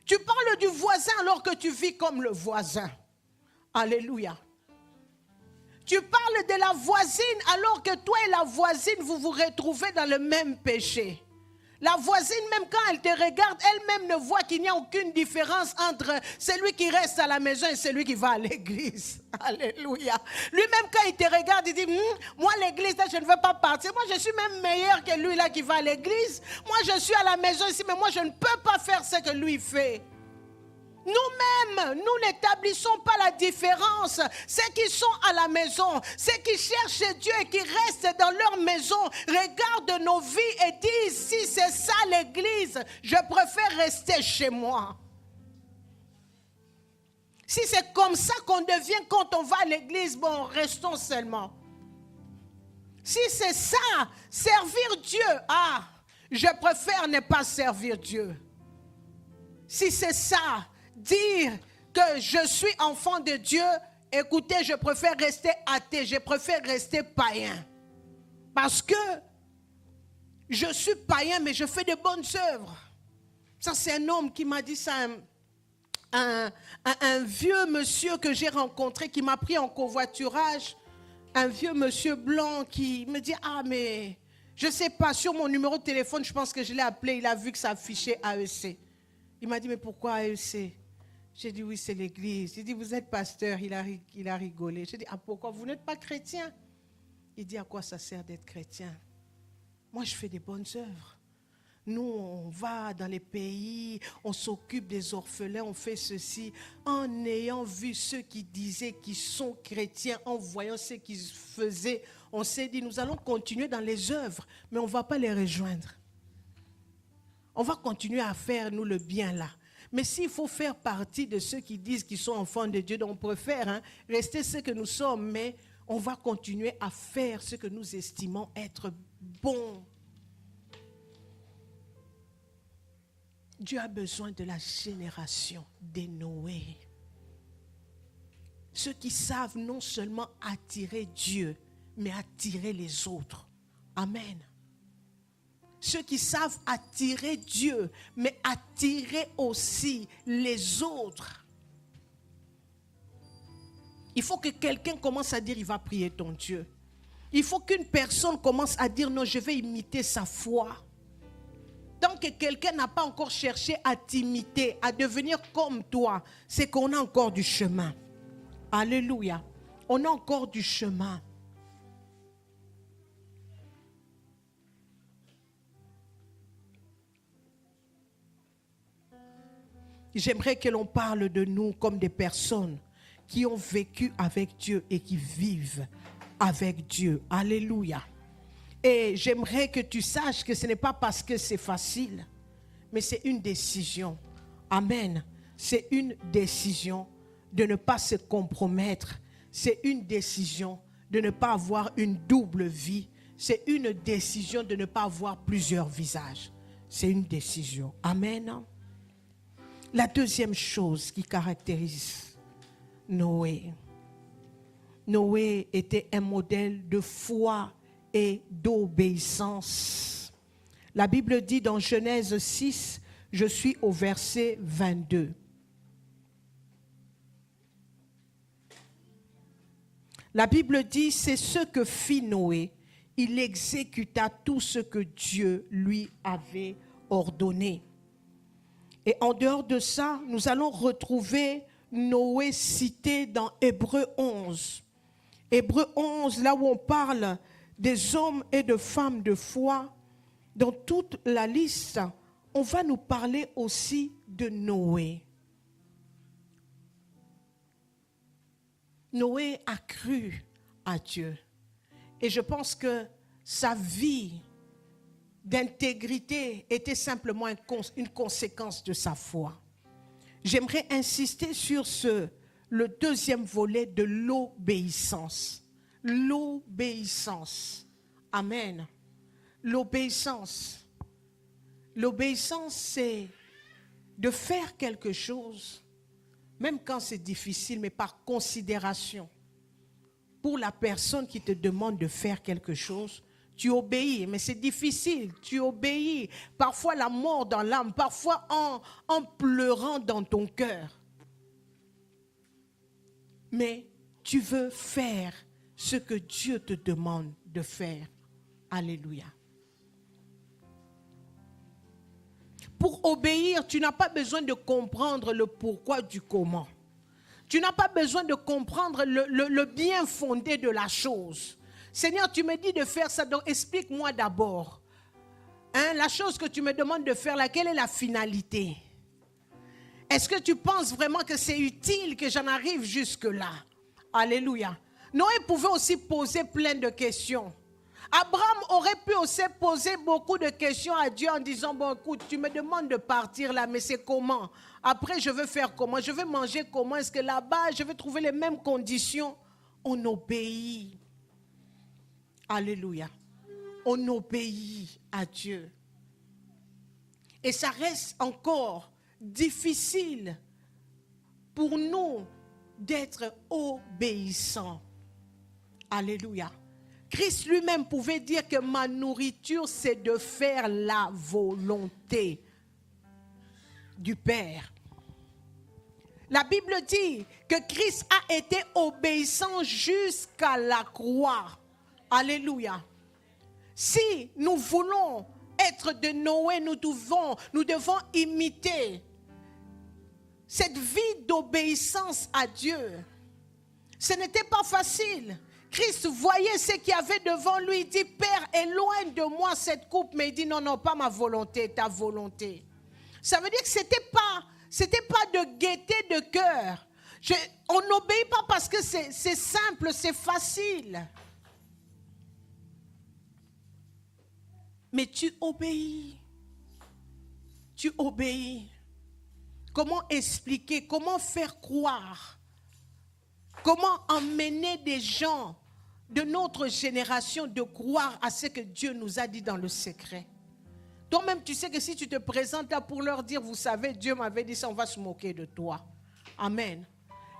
Tu parles du voisin alors que tu vis comme le voisin. Alléluia. Tu parles de la voisine alors que toi et la voisine, vous vous retrouvez dans le même péché. La voisine, même quand elle te regarde, elle-même ne voit qu'il n'y a aucune différence entre celui qui reste à la maison et celui qui va à l'église. Alléluia. Lui-même, quand il te regarde, il dit, moi, l'église, là, je ne veux pas partir. Moi, je suis même meilleur que lui, là, qui va à l'église. Moi, je suis à la maison ici, mais moi, je ne peux pas faire ce que lui fait. Nous-mêmes, nous n'établissons pas la différence. Ceux qui sont à la maison, ceux qui cherchent Dieu et qui restent dans leur maison, regardent nos vies et disent, si c'est ça l'église, je préfère rester chez moi. Si c'est comme ça qu'on devient quand on va à l'église, bon, restons seulement. Si c'est ça, servir Dieu, je préfère ne pas servir Dieu. Si c'est ça, dire que je suis enfant de Dieu, écoutez, je préfère rester athée, je préfère rester païen. Parce que je suis païen, mais je fais de bonnes œuvres. Ça, c'est un homme qui m'a dit ça, un vieux monsieur que j'ai rencontré, qui m'a pris en covoiturage, un vieux monsieur blanc qui me dit, mais je ne sais pas, sur mon numéro de téléphone, je pense que je l'ai appelé, il a vu que ça affichait AEC. Il m'a dit, mais pourquoi AEC? J'ai dit, oui, c'est l'église. Il dit, vous êtes pasteur? Il a rigolé. J'ai dit, pourquoi? Vous n'êtes pas chrétien? Il dit, à quoi ça sert d'être chrétien? Moi, je fais des bonnes œuvres. Nous, on va dans les pays, on s'occupe des orphelins, on fait ceci. En ayant vu ceux qui disaient qu'ils sont chrétiens, en voyant ce qu'ils faisaient, on s'est dit, nous allons continuer dans les œuvres, mais on ne va pas les rejoindre. On va continuer à faire, nous, le bien là. Mais s'il faut faire partie de ceux qui disent qu'ils sont enfants de Dieu, donc on préfère rester ce que nous sommes, mais on va continuer à faire ce que nous estimons être bon. Dieu a besoin de la génération des Noé. Ceux qui savent non seulement attirer Dieu, mais attirer les autres. Amen. Ceux qui savent attirer Dieu, mais attirer aussi les autres. Il faut que quelqu'un commence à dire, il va prier ton Dieu. Il faut qu'une personne commence à dire, non, je vais imiter sa foi. Tant que quelqu'un n'a pas encore cherché à t'imiter, à devenir comme toi, c'est qu'on a encore du chemin. Alléluia. On a encore du chemin. J'aimerais que l'on parle de nous comme des personnes qui ont vécu avec Dieu et qui vivent avec Dieu. Alléluia. Et j'aimerais que tu saches que ce n'est pas parce que c'est facile, mais c'est une décision. Amen. C'est une décision de ne pas se compromettre. C'est une décision de ne pas avoir une double vie. C'est une décision de ne pas avoir plusieurs visages. C'est une décision. Amen. La deuxième chose qui caractérise Noé. Noé était un modèle de foi et d'obéissance. La Bible dit dans Genèse 6, je suis au verset 22. La Bible dit, c'est ce que fit Noé. Il exécuta tout ce que Dieu lui avait ordonné. Et en dehors de ça, nous allons retrouver Noé cité dans Hébreux 11. Hébreux 11, là où on parle des hommes et de femmes de foi, dans toute la liste, on va nous parler aussi de Noé. Noé a cru à Dieu. Et je pense que sa vie d'intégrité était simplement une conséquence de sa foi. J'aimerais insister sur le deuxième volet de l'obéissance. L'obéissance. Amen. L'obéissance. L'obéissance, c'est de faire quelque chose, même quand c'est difficile, mais par considération. Pour la personne qui te demande de faire quelque chose, tu obéis, mais c'est difficile, tu obéis. Parfois la mort dans l'âme, parfois en pleurant dans ton cœur. Mais tu veux faire ce que Dieu te demande de faire. Alléluia. Pour obéir, tu n'as pas besoin de comprendre le pourquoi du comment. Tu n'as pas besoin de comprendre le bien fondé de la chose. Seigneur, tu me dis de faire ça, donc explique-moi d'abord. La chose que tu me demandes de faire, quelle est la finalité? Est-ce que tu penses vraiment que c'est utile que j'en arrive jusque-là? Alléluia. Noé pouvait aussi poser plein de questions. Abraham aurait pu aussi poser beaucoup de questions à Dieu en disant, bon écoute, tu me demandes de partir là, mais c'est comment? Après, je veux faire comment? Je vais manger comment? Est-ce que là-bas, je vais trouver les mêmes conditions? On obéit. Alléluia. On obéit à Dieu. Et ça reste encore difficile pour nous d'être obéissants. Alléluia. Christ lui-même pouvait dire que ma nourriture, c'est de faire la volonté du Père. La Bible dit que Christ a été obéissant jusqu'à la croix. Alléluia. Si nous voulons être de Noé, nous devons imiter cette vie d'obéissance à Dieu. Ce n'était pas facile. Christ voyait ce qu'il y avait devant lui. Il dit, Père, éloigne de moi cette coupe. Mais il dit, non, non, pas ma volonté, ta volonté. Ça veut dire que c'était pas de gaieté de cœur. On n'obéit pas parce que c'est simple, c'est facile. Mais tu obéis. Tu obéis. Comment expliquer, comment faire croire? Comment emmener des gens de notre génération de croire à ce que Dieu nous a dit dans le secret? Toi-même, tu sais que si tu te présentes là pour leur dire, vous savez, Dieu m'avait dit ça, on va se moquer de toi. Amen.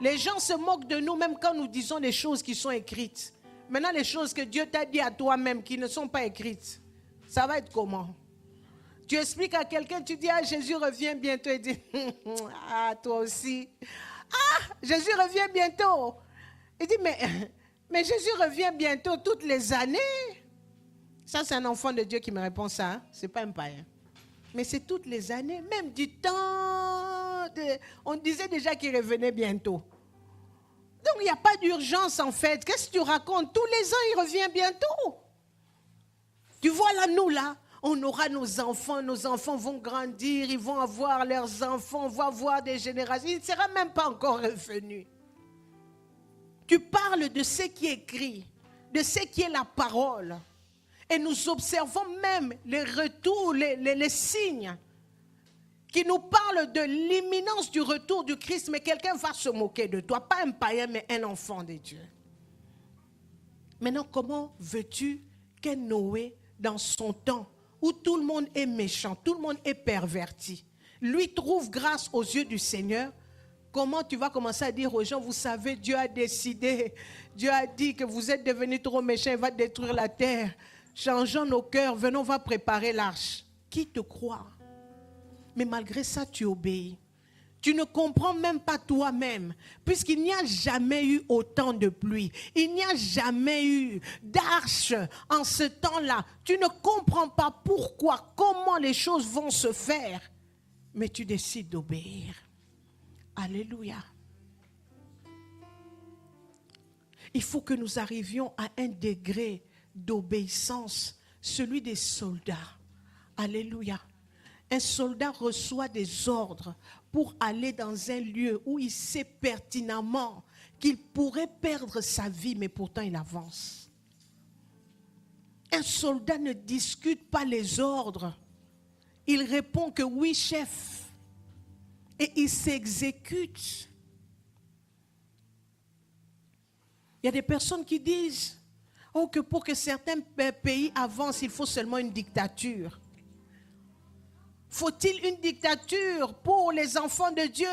Les gens se moquent de nous même quand nous disons les choses qui sont écrites. Maintenant, les choses que Dieu t'a dit à toi-même qui ne sont pas écrites, ça va être comment? Tu expliques à quelqu'un, tu dis, ah, Jésus revient bientôt. Il dit, ah, toi aussi. Ah, Jésus revient bientôt. Il dit, mais Jésus revient bientôt toutes les années. Ça, c'est un enfant de Dieu qui me répond ça. Hein? Ce n'est pas un païen. Mais c'est toutes les années, même du temps. On disait déjà qu'il revenait bientôt. Donc, il n'y a pas d'urgence en fait. Qu'est-ce que tu racontes? Tous les ans, il revient bientôt. Tu vois là, nous là, on aura nos enfants vont grandir, ils vont avoir leurs enfants, on va avoir des générations. Il ne sera même pas encore revenu. Tu parles de ce qui est écrit, de ce qui est la parole. Et nous observons même les retours, les signes qui nous parlent de l'imminence du retour du Christ. Mais quelqu'un va se moquer de toi, pas un païen, mais un enfant de Dieu. Maintenant, comment veux-tu que Noé, dans son temps, où tout le monde est méchant, tout le monde est perverti, lui trouve grâce aux yeux du Seigneur? Comment tu vas commencer à dire aux gens, vous savez, Dieu a décidé, Dieu a dit que vous êtes devenus trop méchants, il va détruire la terre. Changeons nos cœurs, venons, on va préparer l'arche. Qui te croit? Mais malgré ça, tu obéis. Tu ne comprends même pas toi-même, puisqu'il n'y a jamais eu autant de pluie. Il n'y a jamais eu d'arche en ce temps-là. Tu ne comprends pas pourquoi, comment les choses vont se faire. Mais tu décides d'obéir. Alléluia. Il faut que nous arrivions à un degré d'obéissance, celui des soldats. Alléluia. Un soldat reçoit des ordres pour aller dans un lieu où il sait pertinemment qu'il pourrait perdre sa vie, mais pourtant il avance. Un soldat ne discute pas les ordres. Il répond que oui, chef. Et il s'exécute. Il y a des personnes qui disent, oh, que pour que certains pays avancent, il faut seulement une dictature. Faut-il une dictature pour les enfants de Dieu?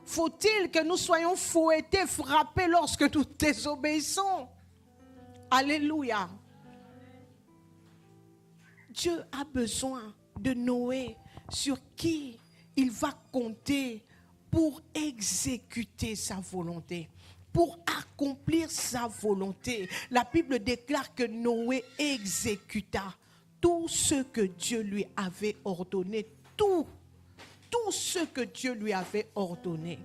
Faut-il que nous soyons fouettés, frappés lorsque nous désobéissons? Alléluia. Dieu a besoin de Noé sur qui il va compter pour exécuter sa volonté, pour accomplir sa volonté. La Bible déclare que Noé exécuta tout ce que Dieu lui avait ordonné, tout ce que Dieu lui avait ordonné.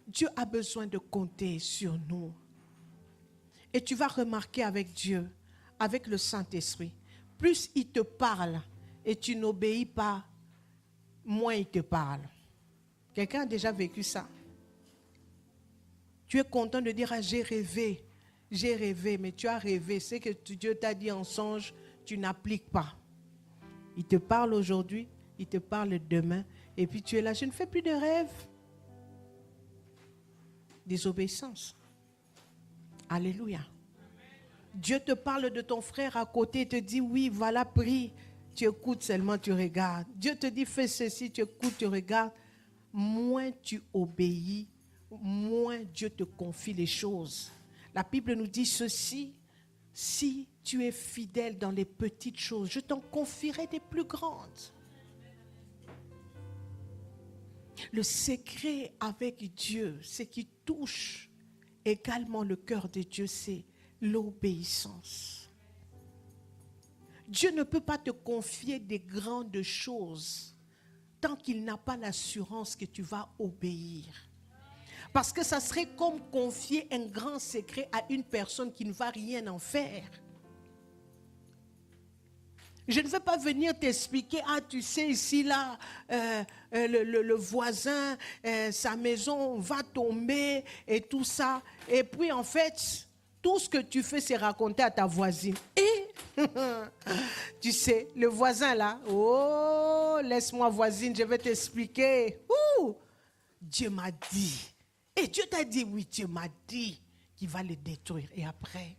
Dieu a besoin de compter sur nous. Et tu vas remarquer avec Dieu, avec le Saint-Esprit, plus il te parle et tu n'obéis pas, moins il te parle. Quelqu'un a déjà vécu ça? Tu es content de dire, ah, j'ai rêvé, mais tu as rêvé. C'est que Dieu t'a dit en songe, tu n'appliques pas. Il te parle aujourd'hui, il te parle demain, et puis tu es là, je ne fais plus de rêves. Désobéissance. Alléluia. Dieu te parle de ton frère à côté et te dit, oui, voilà, prie. Tu écoutes seulement, tu regardes. Dieu te dit, fais ceci, tu écoutes, tu regardes. Moins tu obéis, moins Dieu te confie les choses. La Bible nous dit ceci, si tu es fidèle dans les petites choses, je t'en confierai des plus grandes. Le secret avec Dieu, ce qui touche également le cœur de Dieu, c'est l'obéissance. Dieu ne peut pas te confier des grandes choses tant qu'il n'a pas l'assurance que tu vas obéir. Parce que ça serait comme confier un grand secret à une personne qui ne va rien en faire. Je ne vais pas venir t'expliquer, ah tu sais ici là, le voisin, sa maison va tomber et tout ça. Et puis en fait, tout ce que tu fais c'est raconter à ta voisine. Et tu sais, le voisin là, oh laisse-moi voisine, je vais t'expliquer. Dieu m'a dit. Et Dieu t'a dit, oui, Dieu m'a dit qu'il va le détruire. Et après,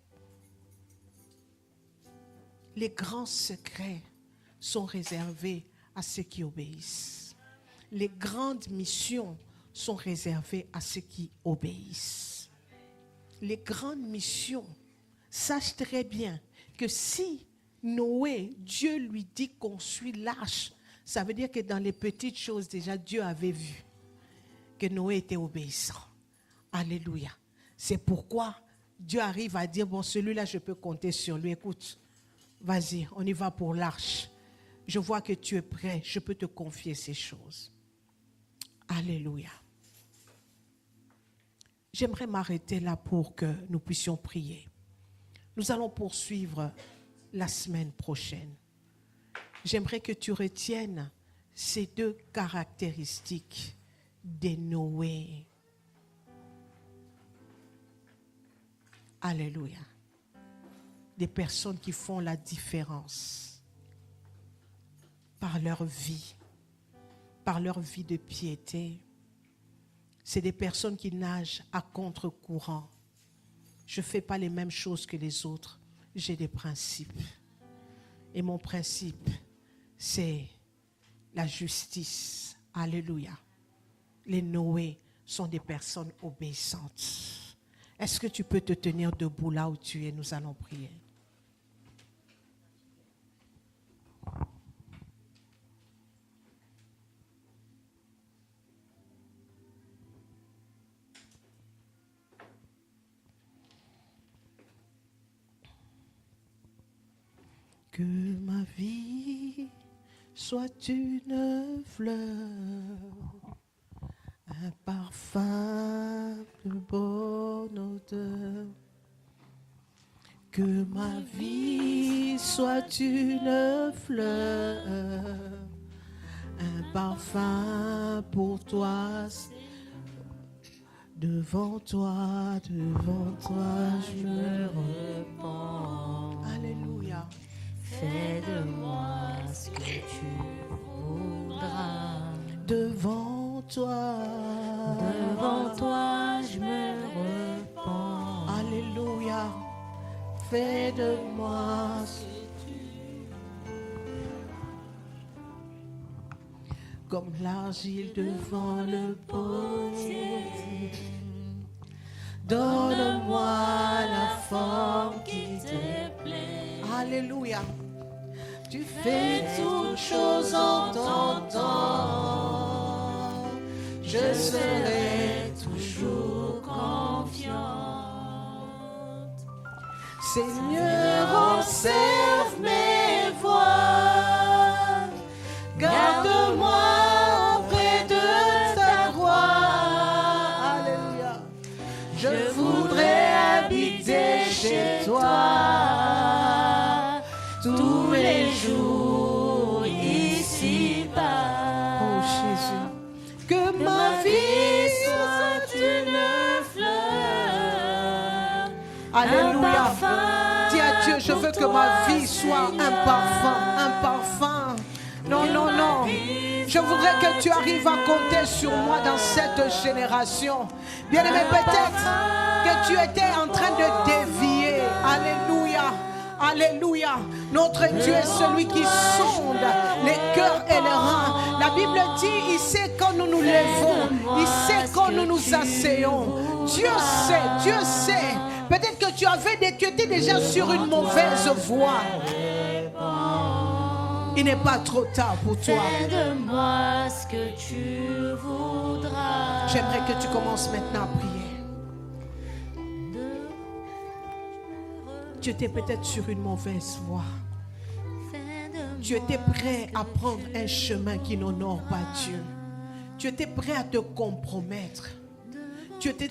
les grands secrets sont réservés à ceux qui obéissent. Les grandes missions sont réservées à ceux qui obéissent. Les grandes missions, sache très bien que si Noé, Dieu lui dit qu'on suit l'arche, ça veut dire que dans les petites choses déjà, Dieu avait vu que Noé était obéissant. Alléluia. C'est pourquoi Dieu arrive à dire, bon, celui-là, je peux compter sur lui. Écoute, vas-y, on y va pour l'arche. Je vois que tu es prêt, je peux te confier ces choses. Alléluia. J'aimerais m'arrêter là pour que nous puissions prier. Nous allons poursuivre la semaine prochaine. J'aimerais que tu retiennes ces deux caractéristiques de Noé. Alléluia. Des personnes qui font la différence par leur vie de piété. C'est des personnes qui nagent à contre-courant. Je ne fais pas les mêmes choses que les autres. J'ai des principes. Et mon principe, c'est la justice. Alléluia. Les Noé sont des personnes obéissantes. Est-ce que tu peux te tenir debout là où tu es? Nous allons prier. Que ma vie soit une fleur, un parfum de bonne odeur. Que ma vie soit une fleur, un parfum pour toi. Devant toi, je me repens. Alléluia. Fais de moi ce que tu voudras. Devant toi, je me repens. Alléluia. Fais de moi ce que tu comme l'argile devant le potier. Donne-moi la forme qui te plaît. Alléluia. Tu fais toutes choses en ton temps. Je serai toujours confiante. Seigneur, observe mes voies. Garde-moi auprès de ta gloire. Alléluia. Je voudrais habiter chez toi tous les jours ici-bas. Oh veux que ma vie soit un parfum. Non, non, non. Je voudrais que tu arrives à compter sur moi dans cette génération. Bien-aimé, peut-être que tu étais en train de dévier. Alléluia. Alléluia. Notre Dieu est celui qui sonde les cœurs et les reins. La Bible dit, il sait quand nous nous levons. Il sait quand nous nous asseyons. Dieu sait. Peut-être que tu étais déjà sur une mauvaise voie. Il n'est pas trop tard pour toi. Fais de moi ce que tu voudras. J'aimerais que tu commences maintenant à prier. Tu étais peut-être sur une mauvaise voie. Tu étais prêt à prendre un chemin qui n'honore pas Dieu. Tu étais prêt à te compromettre. Tu étais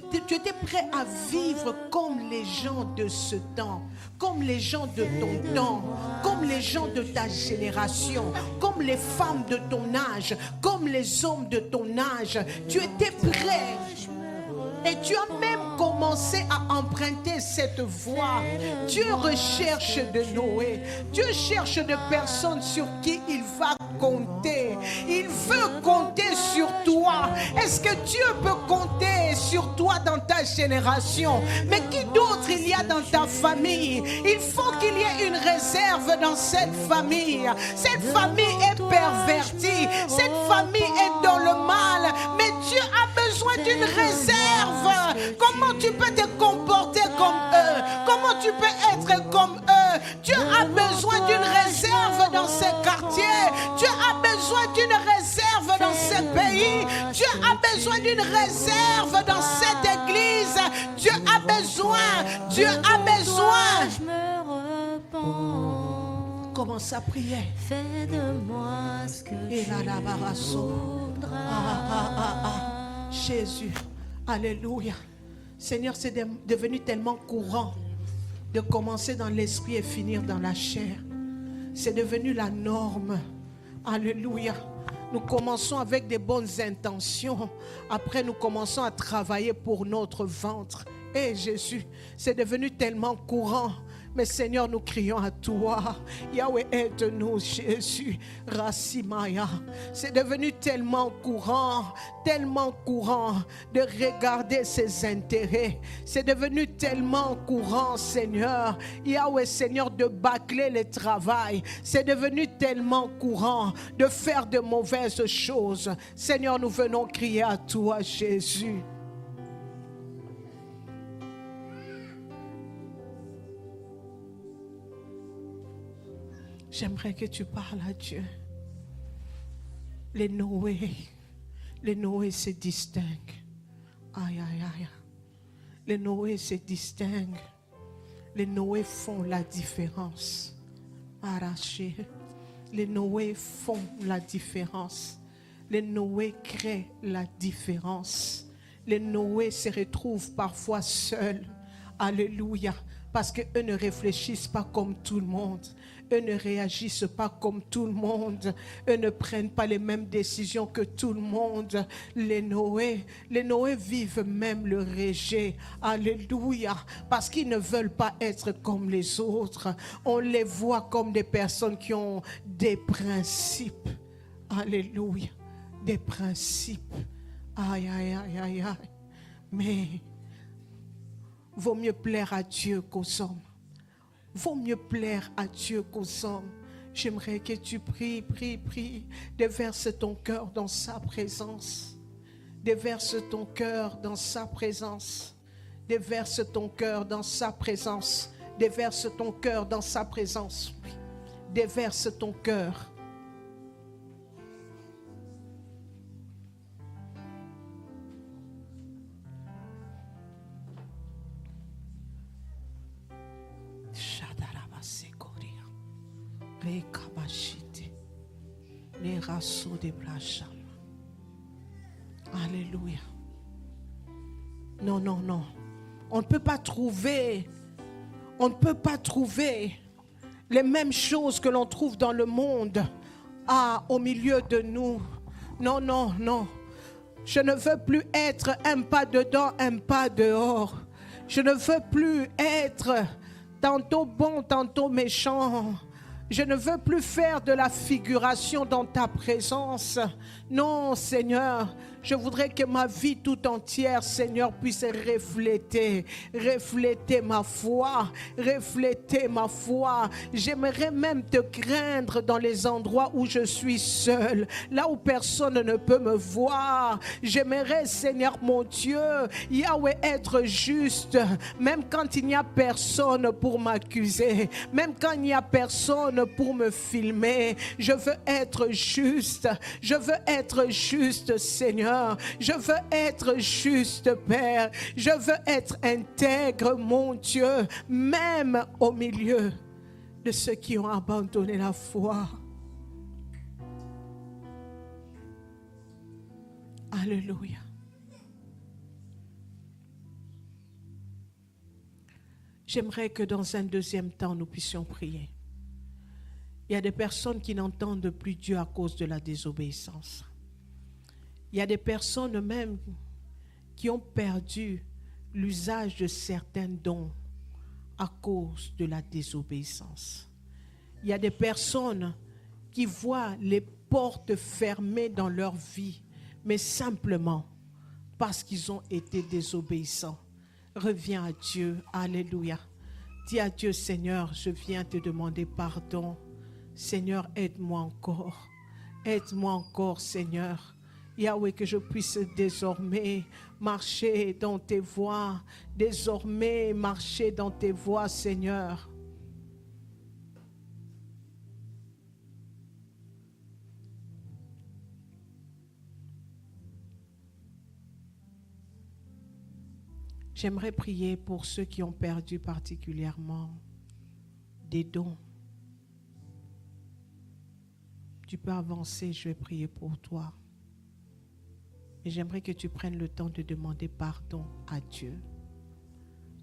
prêt à vivre comme les gens de ce temps, comme les gens de ton temps, comme les gens de ta génération, comme les femmes de ton âge, comme les hommes de ton âge. Tu étais prêt. Et tu as même commencé à emprunter cette voie. Dieu recherche de Noé. Dieu cherche de personnes sur qui il va compter. Il veut compter sur toi. Est-ce que Dieu peut compter sur toi dans ta génération? Mais qui d'autre il y a dans ta famille? Il faut qu'il y ait une réserve dans cette famille. Cette famille est pervertie. Cette famille est dans le mal. Mais Dieu a besoin d'une réserve. Comment tu peux te comporter comme eux? Comment tu peux être comme eux? Dieu a besoin d'une réserve dans ces quartiers. Dieu a besoin d'une réserve dans ces pays. Dieu a besoin d'une réserve dans cette église. Dieu a besoin. Dieu a besoin. Je me repens. Commence à prier. Fais de moi ce que tu voudras. Jésus. Alléluia. Seigneur, c'est devenu tellement courant de commencer dans l'esprit et finir dans la chair. C'est devenu la norme. Alléluia. Nous commençons avec des bonnes intentions. Après, nous commençons à travailler pour notre ventre. Et Jésus, c'est devenu tellement courant. Mais Seigneur, nous crions à toi. Yahweh, aide-nous, Jésus. Rassimaya. C'est devenu tellement courant de regarder ses intérêts. C'est devenu tellement courant, Seigneur. Yahweh, Seigneur, de bâcler le travail. C'est devenu tellement courant de faire de mauvaises choses. Seigneur, nous venons crier à toi, Jésus. J'aimerais que tu parles à Dieu. Les Noé se distinguent. Aïe, aïe, aïe. Les Noé se distinguent. Les Noé font la différence. Arraché. Les Noé font la différence. Les Noé créent la différence. Les Noé se retrouvent parfois seuls. Alléluia. Parce qu'eux ne réfléchissent pas comme tout le monde. Eux ne réagissent pas comme tout le monde. Eux ne prennent pas les mêmes décisions que tout le monde. Les Noé vivent même le rejet. Alléluia. Parce qu'ils ne veulent pas être comme les autres. On les voit comme des personnes qui ont des principes. Alléluia. Des principes. Aïe, aïe, aïe, aïe, aïe. Mais vaut mieux plaire à Dieu qu'aux hommes. Vaut mieux plaire à Dieu qu'aux hommes. J'aimerais que tu pries. Déverse ton cœur dans sa présence. Déverse ton cœur dans sa présence. Déverse ton cœur dans sa présence. Déverse ton cœur dans sa présence. Déverse ton cœur. Alléluia. Non. On ne peut pas trouver les mêmes choses que l'on trouve dans le monde au milieu de nous. Non. Je ne veux plus être un pas dedans, un pas dehors. Je ne veux plus être tantôt bon, tantôt méchant. Je ne veux plus faire de la figuration dans ta présence. Non, Seigneur, je voudrais que ma vie tout entière, Seigneur, puisse refléter ma foi, refléter ma foi. J'aimerais même te craindre dans les endroits où je suis seul, là où personne ne peut me voir. J'aimerais, Seigneur mon Dieu, Yahweh, être juste, même quand il n'y a personne pour m'accuser, même quand il n'y a personne pour me filmer. Je veux être juste, je veux être juste, Seigneur. Je veux être juste, Père. Je veux être intègre, mon Dieu, même au milieu de ceux qui ont abandonné la foi. Alléluia. J'aimerais que dans un deuxième temps, nous puissions prier. Il y a des personnes qui n'entendent plus Dieu à cause de la désobéissance. Il y a des personnes même qui ont perdu l'usage de certains dons à cause de la désobéissance. Il y a des personnes qui voient les portes fermées dans leur vie, mais simplement parce qu'ils ont été désobéissants. Reviens à Dieu. Alléluia. Dis à Dieu, Seigneur, je viens te demander pardon. Seigneur, aide-moi encore. Aide-moi encore, Seigneur. Yahweh, que je puisse désormais marcher dans tes voies, désormais marcher dans tes voies, Seigneur. J'aimerais prier pour ceux qui ont perdu particulièrement des dons. Tu peux avancer, je vais prier pour toi. Et j'aimerais que tu prennes le temps de demander pardon à Dieu.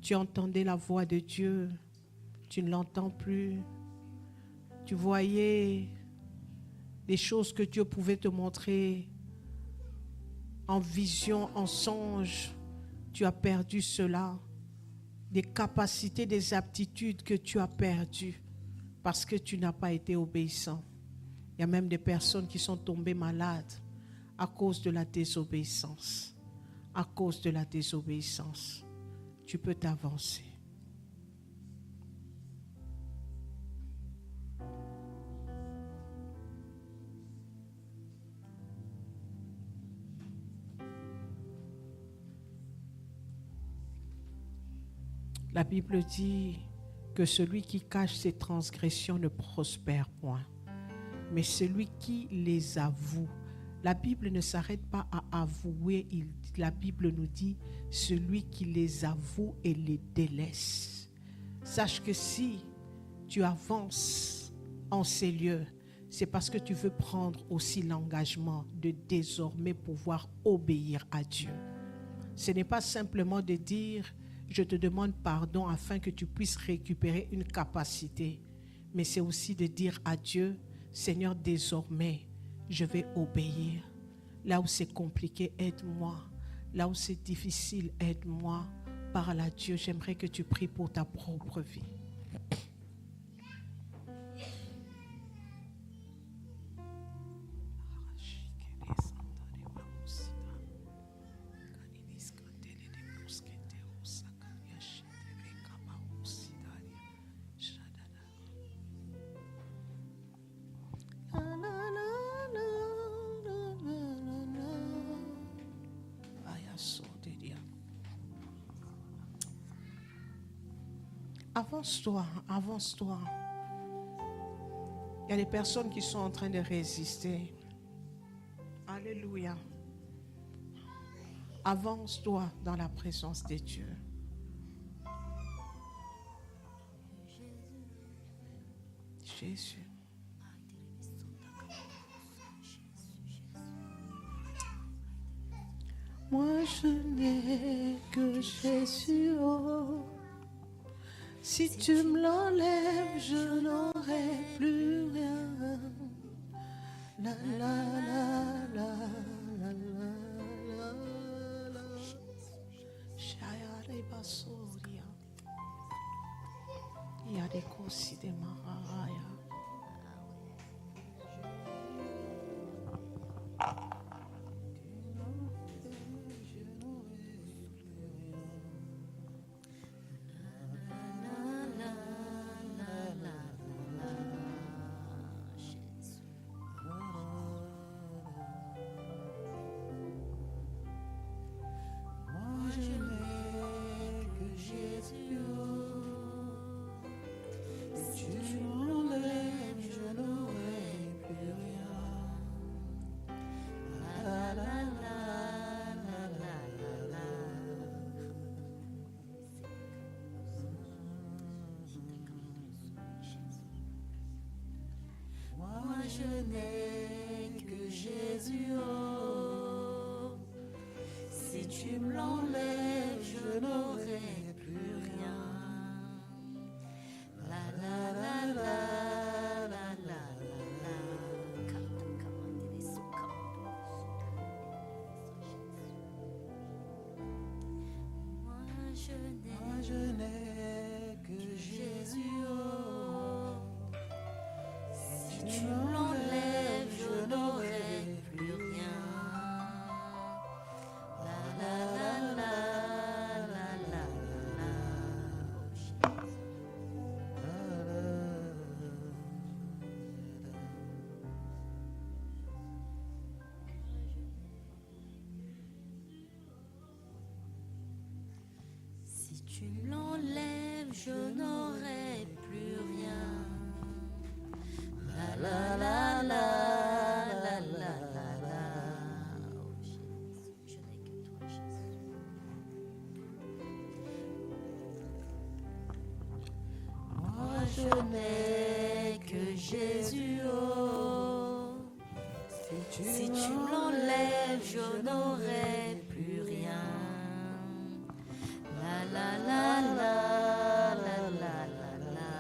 Tu entendais la voix de Dieu, tu ne l'entends plus. Tu voyais des choses que Dieu pouvait te montrer en vision, en songe. Tu as perdu cela. Des capacités, des aptitudes que tu as perdues parce que tu n'as pas été obéissant. Il y a même des personnes qui sont tombées malades à cause de la désobéissance. À cause de la désobéissance. Tu peux t'avancer. La Bible dit que celui qui cache ses transgressions ne prospère point, mais celui qui les avoue. La Bible ne s'arrête pas à avouer, la Bible nous dit celui qui les avoue et les délaisse. Sache que si tu avances en ces lieux, c'est parce que tu veux prendre aussi l'engagement de désormais pouvoir obéir à Dieu. Ce n'est pas simplement de dire je te demande pardon afin que tu puisses récupérer une capacité, mais c'est aussi de dire à Dieu, Seigneur, désormais, je vais obéir. Là où c'est compliqué, aide-moi. Là où c'est difficile, aide-moi. Parle à Dieu. J'aimerais que tu pries pour ta propre vie. Avance-toi, avance-toi. Il y a des personnes qui sont en train de résister. Alléluia. Avance-toi dans la présence de Dieu. Jésus. Moi je n'ai que Jésus. Oh. Si tu me l'enlèves, je n'aurai plus rien. La la la la la la la. Arekosi de Maraya. Je n'ai que Jésus, oh. Si tu me l'enlèves, je n'aurai plus rien. La la la la la la la. Moi je n'ai que Jésus, oh. Si tu me l'enlèves, je n'aurai plus rien. La la la la la la la. Si tu me l'enlèves, je n'aurai plus rien. La la la la la la la. Oh Jésus, je n'ai que toi, Jésus. Moi je n'ai que Jésus, oh. Si tu me l'enlèves, je n'aurai plus rien. La la la la la la la la.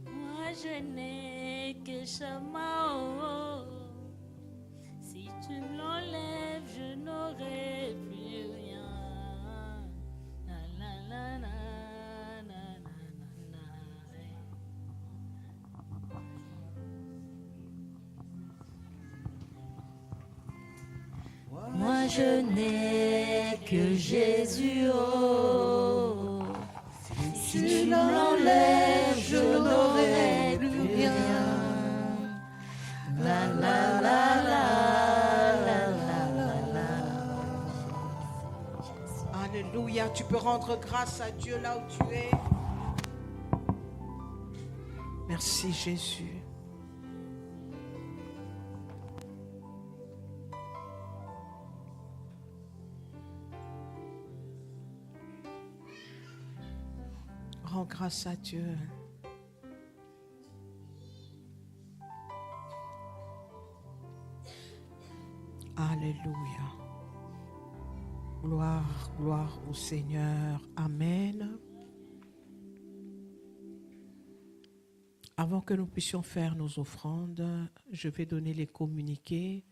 Moi je n'ai que Shama, si tu me l'enlèves, je n'aurai plus rien. La la la la la la la. Moi je n'ai que Jésus, oh. Si tu me l'enlèves, je n'aurai plus rien. La la la la la la la. Alléluia. Tu peux rendre grâce à Dieu là où tu es. Merci Jésus. Rends grâce à Dieu. Alléluia. Gloire, gloire au Seigneur. Amen. Avant que nous puissions faire nos offrandes, je vais donner les communiqués.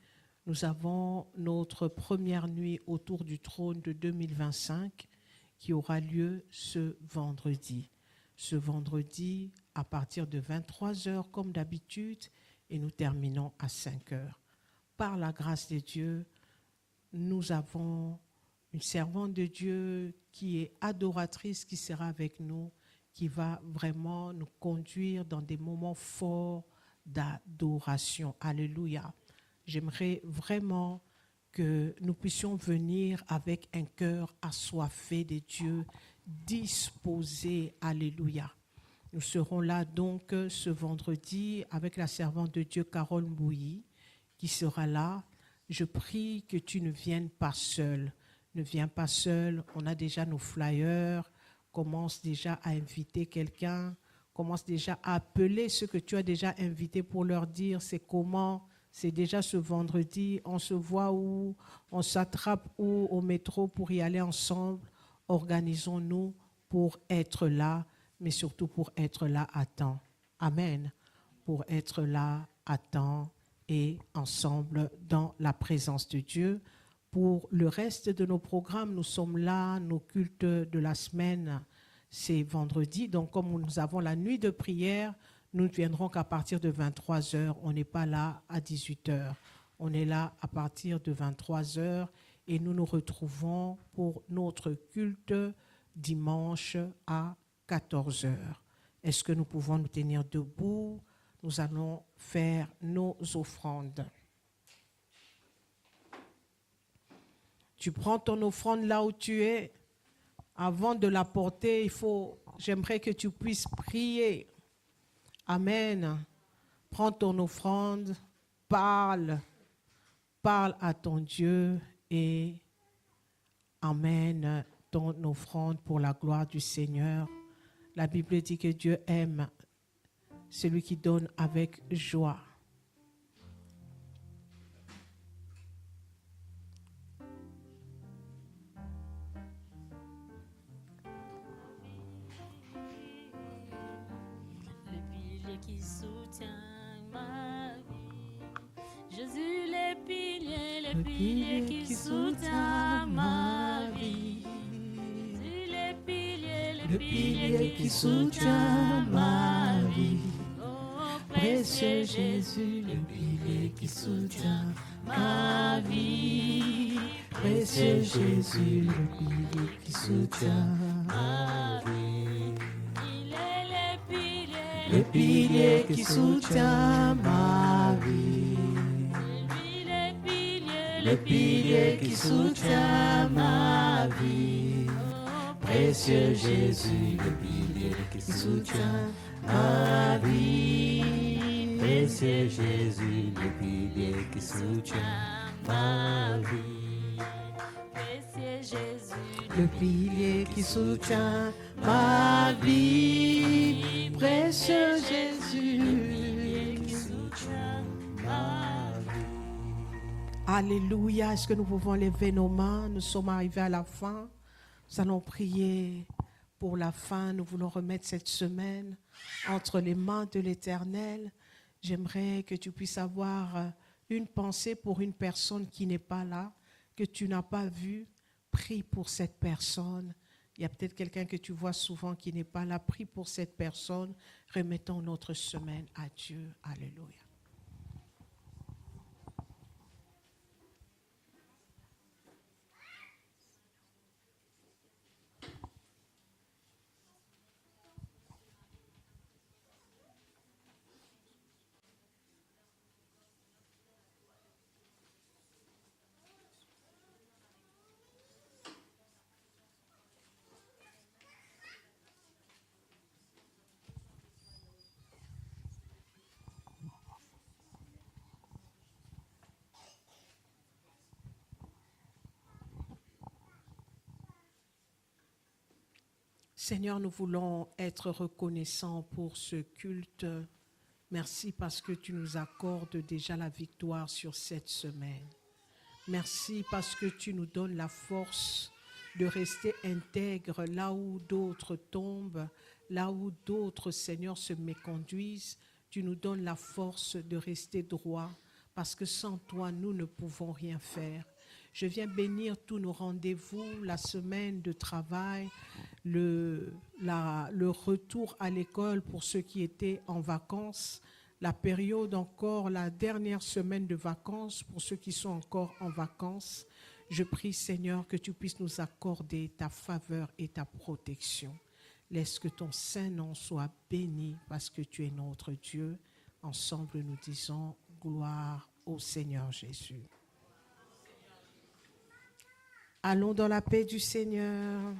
Nous avons notre première nuit autour du trône de 2025 qui aura lieu ce vendredi. Ce vendredi, à partir de 23h comme d'habitude, et nous terminons à 5h. Par la grâce de Dieu, nous avons une servante de Dieu qui est adoratrice, qui sera avec nous, qui va vraiment nous conduire dans des moments forts d'adoration. Alléluia. J'aimerais vraiment que nous puissions venir avec un cœur assoiffé de Dieu, disposé. Alléluia. Nous serons là donc ce vendredi avec la servante de Dieu Carole Mbouyi qui sera là. Je prie que tu ne viennes pas seul. Ne viens pas seul. On a déjà nos flyers. Commence déjà à inviter quelqu'un. commence déjà à appeler ceux que tu as déjà invités pour leur dire c'est comment, c'est déjà ce vendredi, on se voit où, on s'attrape où au métro pour y aller ensemble. Organisons-nous pour être là, mais surtout pour être là à temps. Amen. Pour être là à temps et ensemble dans la présence de Dieu. Pour le reste de nos programmes, nous sommes là, nos cultes de la semaine, c'est vendredi. Donc, comme nous avons la nuit de prière, nous ne viendrons qu'à partir de 23h. On n'est pas là à 18h. On est là à partir de 23h et nous nous retrouvons pour notre culte dimanche à 14h. Est-ce que nous pouvons nous tenir debout? Nous allons faire nos offrandes. Tu prends ton offrande là où tu es. Avant de la porter, j'aimerais que tu puisses prier. Amen. Prends ton offrande, parle à ton Dieu et amène ton offrande pour la gloire du Seigneur. La Bible dit que Dieu aime celui qui donne avec joie. Qui soutient ma vie. Jésus, le pilier qui soutient ma vie. Jésus, le pilier qui soutient ma vie. Oh, précieux Jésus, le pilier qui soutient ma vie. Précieux Jésus, le pilier qui soutient ma vie. Le pilier qui soutient ma vie. Le pilier qui soutient ma vie. Précieux Jésus, le pilier qui soutient ma vie. Précieux Jésus, le pilier qui soutient ma vie. Précieux Jésus, le pilier qui soutient ma vie. Précieux Jésus, qui soutient ma vie. Alléluia. Est-ce que nous pouvons lever nos mains? Nous sommes arrivés à la fin. Nous allons prier pour la fin. Nous voulons remettre cette semaine entre les mains de l'Éternel. J'aimerais que tu puisses avoir une pensée pour une personne qui n'est pas là, que tu n'as pas vue. Prie pour cette personne. Il y a peut-être quelqu'un que tu vois souvent qui n'est pas là. Prie pour cette personne. Remettons notre semaine à Dieu. Alléluia. Seigneur, nous voulons être reconnaissants pour ce culte. Merci parce que tu nous accordes déjà la victoire sur cette semaine. Merci parce que tu nous donnes la force de rester intègres là où d'autres tombent, là où d'autres, Seigneur, se méconduisent. Tu nous donnes la force de rester droit parce que sans toi, nous ne pouvons rien faire. Je viens bénir tous nos rendez-vous, la semaine de travail, le retour à l'école pour ceux qui étaient en vacances, la période encore, la dernière semaine de vacances pour ceux qui sont encore en vacances. Je prie, Seigneur, que tu puisses nous accorder ta faveur et ta protection. Laisse que ton saint nom soit béni parce que tu es notre Dieu. Ensemble, nous disons gloire au Seigneur Jésus. Allons dans la paix du Seigneur.